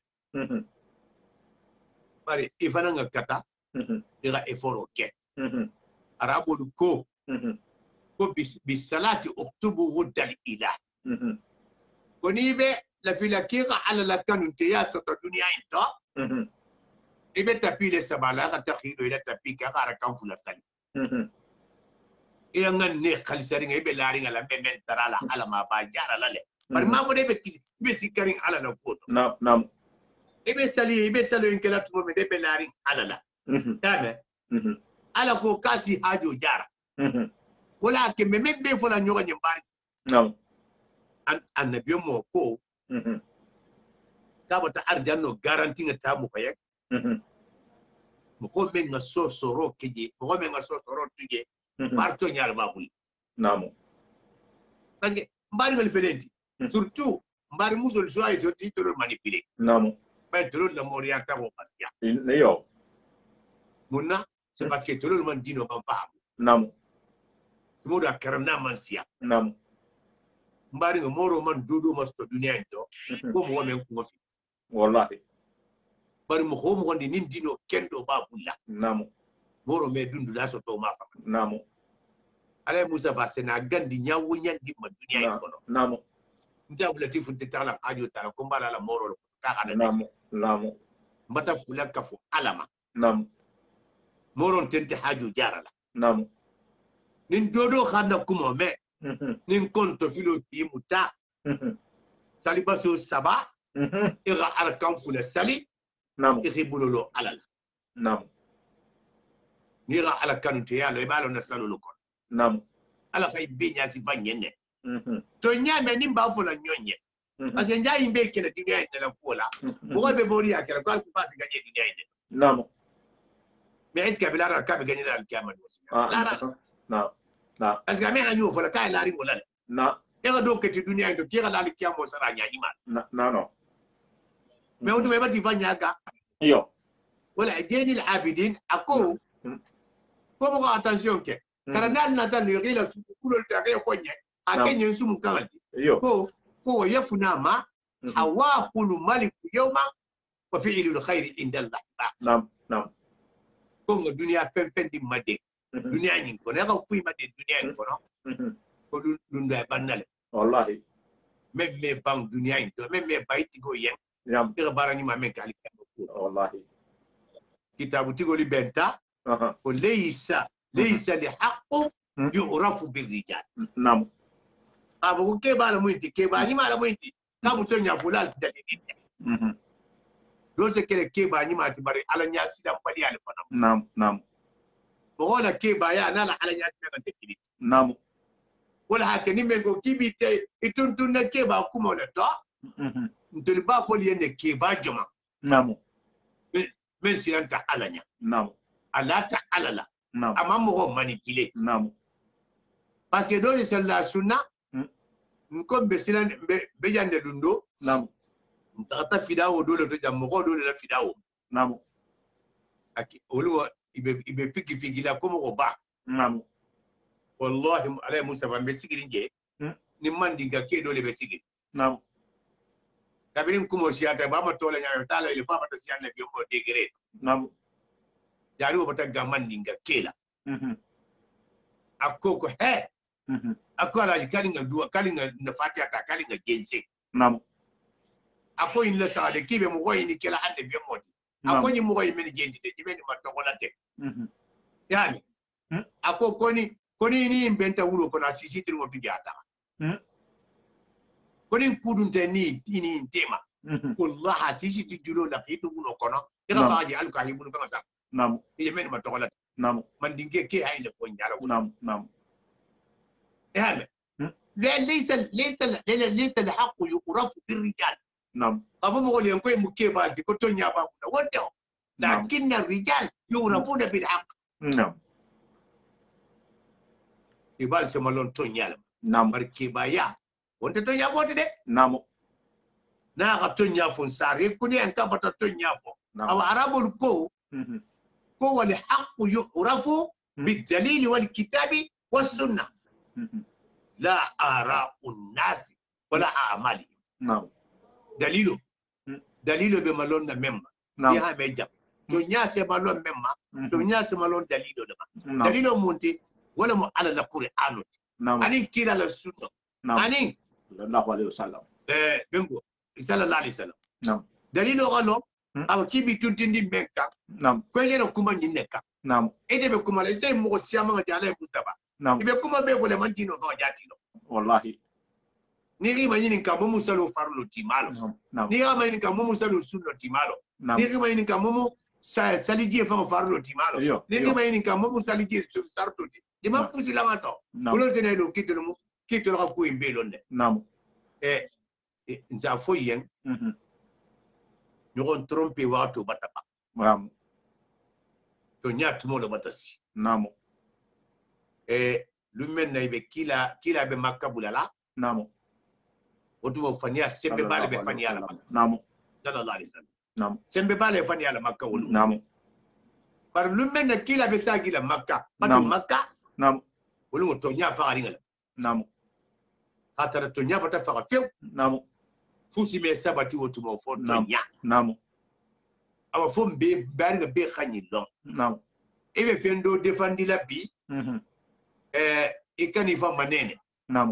bari ifana ngakata ira eforo ke arabu ko ko bisalati uktubu wuddal ilah koni be la filakiqa ala la kanu tiyasa ta dunia into ibe tapile sabala ka takhido ila tapika qara kan fula sali iya ngan ne khalisari ngai be lari ngala men tarala ala ma ba jara lale bari ma mo de be kisi be sikari ala na ko nam ibe sali in kala tumo me de be lari ala la tabe ala ko kasi hajo jara wala ke me be fola nyoga nyambari nam annabi mo ko kabata arjanno garanti nga tamu ko yek mo ko men nga soro keje mo men nga soro tuje parto nyaal babul namo parce que mbari ngal felenti surtout mbari musol choix so titolo manipuler namo mais tolo la moria tabo pasia yo munna c'est parce que tolo man dino ban fa namo mo da karamna man sia namo mbari nga moro man dodo masto dunia into ko mo men ko fi wallahi bari mo ko mo gondi nin dino kendo babulla namo moro me dundu la so to ma fa namo ala musa ba sena gandi nyawu nyandi ma dunia into namo ntabula tifu tetala ajo tala ko mbala la moro ka kana namo mbata fulaka fu alama namo moro tente haju jarala namo nin dodo khanda kuma me nin konto filo timuta salibaso saba ira arkan fula sali namo ihibulolo alala namo nira ala kanute yalo ibalo na salolo kon namo ala fay benya si fanyene to nyame ni mba fula nyonye parce que njay imbe kele dunia inde la fola ko be bori akere ko ku pasi ganye dunia inde namo mais est-ce que bilara ka be ganye la kiyama dosi na parce que me hanyo fola kay la ringo la na ega do keti dunia inde kira la kiyama sara nyaani ma no mais on doit pas fanya ga yo wala jeni al abidin ako ko mo attention ke karana na dal rila su kulol ta ga konye akenye sumu kangalti yo ko yafuna ma hawa kullu malik yawma wa fi'lu alkhair inda allah nam ko ngo dunia fen di made dunia nyin ko ne ko kuy made dunia ko no ko dun da banale wallahi même me bang dunia into même me bayti go yen yam tira barani ma men kali wallahi kitabu tigoli benta ko laysa li haqqu yu'rafu birrijal nam abu ke bala muinti ke ba ni mala muinti ka muton ya fulal dalili do se kele ke ba ni ma ti bari ala nya sida pali ala fana nam bo wala ke ba ya na ala nya sida na tekili nam wala hakeni mengo kibite ituntun na ke ba kuma na to ntoli ba foli ne ke ba joma nam men silanta ala nya nam ala ta alala nam amma mo manipuler nam parce que do ni sella sunna nkombe silan be jande dundo nam ntata fidawo dole to jam mo dole la fidawo nam aki oluwa ibe fiki la komo ko ba nam wallahi alay musa ba be sigiri nje ni mandi ga ke dole be sigiri nam kabirin kumo siata ba ma tola nya tala ile fa bata siana bi mo degre nam yari bata ga mandi ga kela akoko he akola kalinga duwa kalinga na fatiha ka kalinga gense nam ako in la sa de kibe mo goyini kela hande be modi ako ni mo goyi men jendi de jibeni ma to wala te yani ako koni ni mbenta wulo kona sisitri mo tujata koni kudunte ni ini tema wallahi sisiti julo la hitu wulo kono ega faaji alka hibulu kama sa nam jibeni ma to wala nam man dinge ke hayne ko nyala nam يعني ليس الحق يعرف بالرجال نعم ابو مغول ينكوي مكيبا دي كوتونيا با ودو لكن الرجال يعرفون بالحق نعم يبال سمالون تونيا نعم بركيبا يا وانت تونيا بوتي دي نعم نا تونيا فون ساري كوني انك بتا تونيا فو او عرب الكو هو الحق يعرف بالدليل والكتاب والسنه لا آراء الناس ولا أعمالهم نعم دليله بمالون مما يا ميجا تونيا سمالون مما تونيا سمالون دليله دما دليله مونتي ولا مو على القرآن أني كيلا السنة أني الله عليه وسلم بنقول صلى الله عليه وسلم نعم دليله قالوا أو كيبي تنتندي مكة نعم كوينه كوما نينكا نعم إذا بكوما لسه مو سيامة جالي مصطفى نعم ibe kuma be fole mantino fa jatino wallahi ni ri manyini ka mumu salo farlo timalo ni ga manyini ka mumu salo sunno timalo ni ri manyini ka mumu saliji fa farlo timalo ni ri manyini ka mumu saliji sarto di ma pusi la mato ulo sene do kitelo ka ku imbe londe nam nza foyen ɲɔgɔn trompe wato bataba naam to nya tumo lo batasi naam lumen na ibe kila be makka bulala naam otumo fania sembe bale be fania la naam sallallahu alaihi wasallam naam sembe bale fania la makka wolu naam par lumen na kila be sagila makka patu Naam. makka naam wolu to nya fa ngala naam hatara to nya bata fa few naam fusi me sabati otumo fo to naam nya naam awa fo be bari be khanyi long naam ebe fendo defandi la bi ikani fa manene naam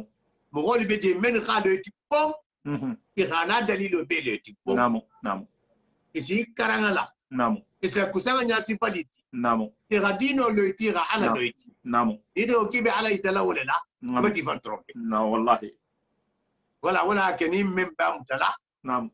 mo woli be je men khado ti pom khana dalilo be le ti pom naam naam isi karangala naam isa kusanga nya sifaliti naam radino lo itira ala lo iti naam ido kibe ala itala wala la bati fan trompe na wallahi wala kani min ba mutala naam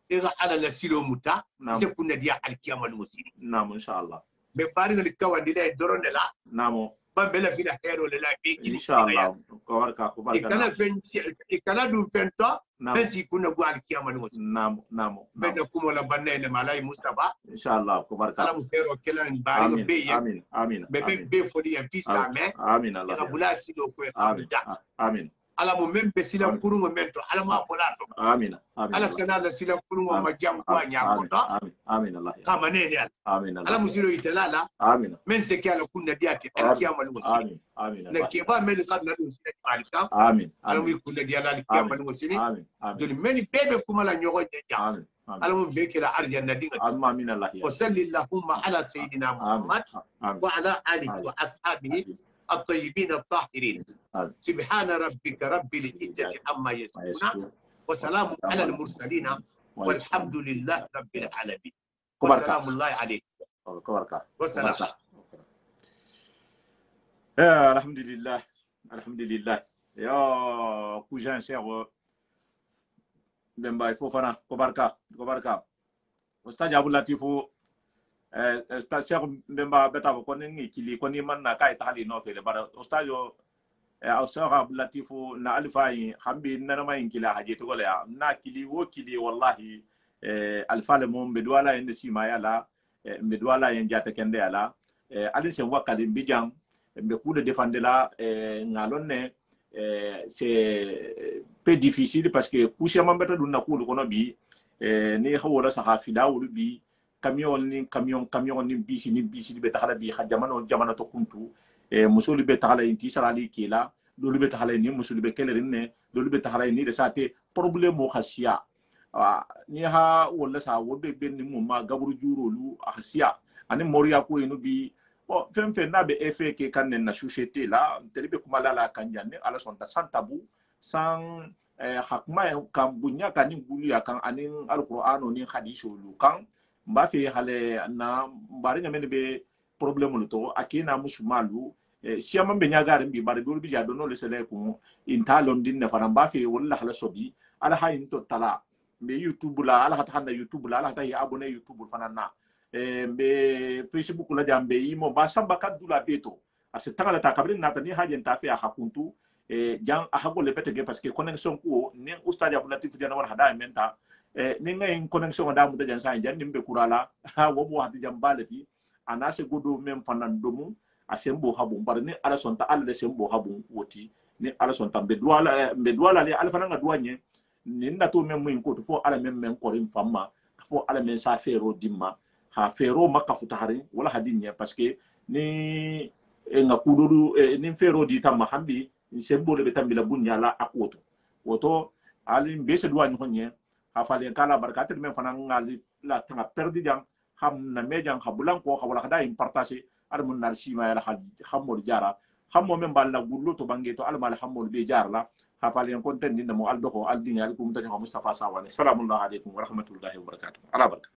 ira ala la silo muta Naam. se kunna dia alkiyama no siri naam inshallah be bari ngal kawandi le doronde la naam bambela fila hero le la be inshallah ko warka ko barka ikana fenti ikana dum fento naam besi kunna go alkiyama no siri naam naam benda kumo la banne le malai mustafa inshallah ko barka ala mu hero kelan bari amin be ye amin amin be be fodi en fisa me amin allah ira bula silo ko amin famita amin ala mo membe sila kurungo mento ala ma bolato amin amin ala kana la sila kurungo ma jam ko nya ko to amin amin allah kama ne ne amin ala musilo italala amin men se kala kunna diati ala kiyama no siri amin amin na ke ba men kan na dum sila malika amin ala mu kunna diala ala kiyama no siri amin doni men bebe kuma la nyogo nya amin ala mu be kila arjanna dinga amin allah wa sallallahu ala sayidina muhammad wa ala alihi wa ashabihi الطيبين الطاهرين سبحان ربك رب العزة عما يصفون وسلام على المرسلين والحمد لله رب العالمين وسلام الله عليكم والسلام الحمد لله الحمد لله يا cousin cher Bemba Fofana Kobarka Ustaz Abdul Latifou station memba beta ko ni kili ko ni man na kai tali no fele bara ostajo ausara latifu na alfai hambi na mai kila haje to gola na kili wo kili wallahi alfale mum bedwala en si mayala bedwala en jata kende ala alin sen wakali bijam be coup de défendre la ngalonne c'est peu difficile parce que kusia mambeta dunna kulu kono bi ni hawala sahafi dawulu bi camion ni bisi be tahala bi ha jamana to kuntu musuli be tahala inti sarali kila dolu be tahala ni musuli be kelerin ne dolu be tahala ni de sate problème mo khasiya ni ha wala sa wobe ben ni mumma gabru jurolu khasiya ani moriya ko eno bi o fem na be efe ke kanen na société la telebe kuma la kanjane ala son ta santabu san hakma kan bunya kanin guliya kan anin alqur'ano ni hadithu lukan mba fi hale na mbari nyamene be problème luto akina musmalu siama be nyagare mbi bari dol bi ja dono le sele ko inta londin ne fara mba fi wala hala sobi ala ha into tala be youtube la ala hata handa youtube la ala hata ya abone youtube fanana be facebook la jambe imo ba samba kadula beto ase tangala ta kabrin na tani haje nta fi hakuntu jang ahago le pete parce que connexion ko ne ustadi Abdul Latif jana war hada menta ni ngay connexion da mu da jan sa jan nimbe kurala ha wo bo hati jambalati anase godo mem fanan domu asembo habu bar ni ala sonta ala de sembo habu woti ni ala sonta be douala le ala fananga douanye ni ndato mem mu ko to fo ala mem korim famma fo ala men sa fero dimma ha fero makka futahari wala hadinya parce que ni nga kudodu ni fero di tamma hambi sembo le betambi la bunya la akoto woto ali mbese douanye honye hafale kala barkatel men fana ngali la tanga perdi jang ham na mejang habulan ko hawala hada im partage ar mun nar sima yala hamol jara hammo men balla gullo to bangi to almal hamol be jarla hafale kon tan dinda mo aldo ko aldinya alkum tan Mustafa Sawane salamu alaykum wa rahmatullahi wa barakatuh ala barka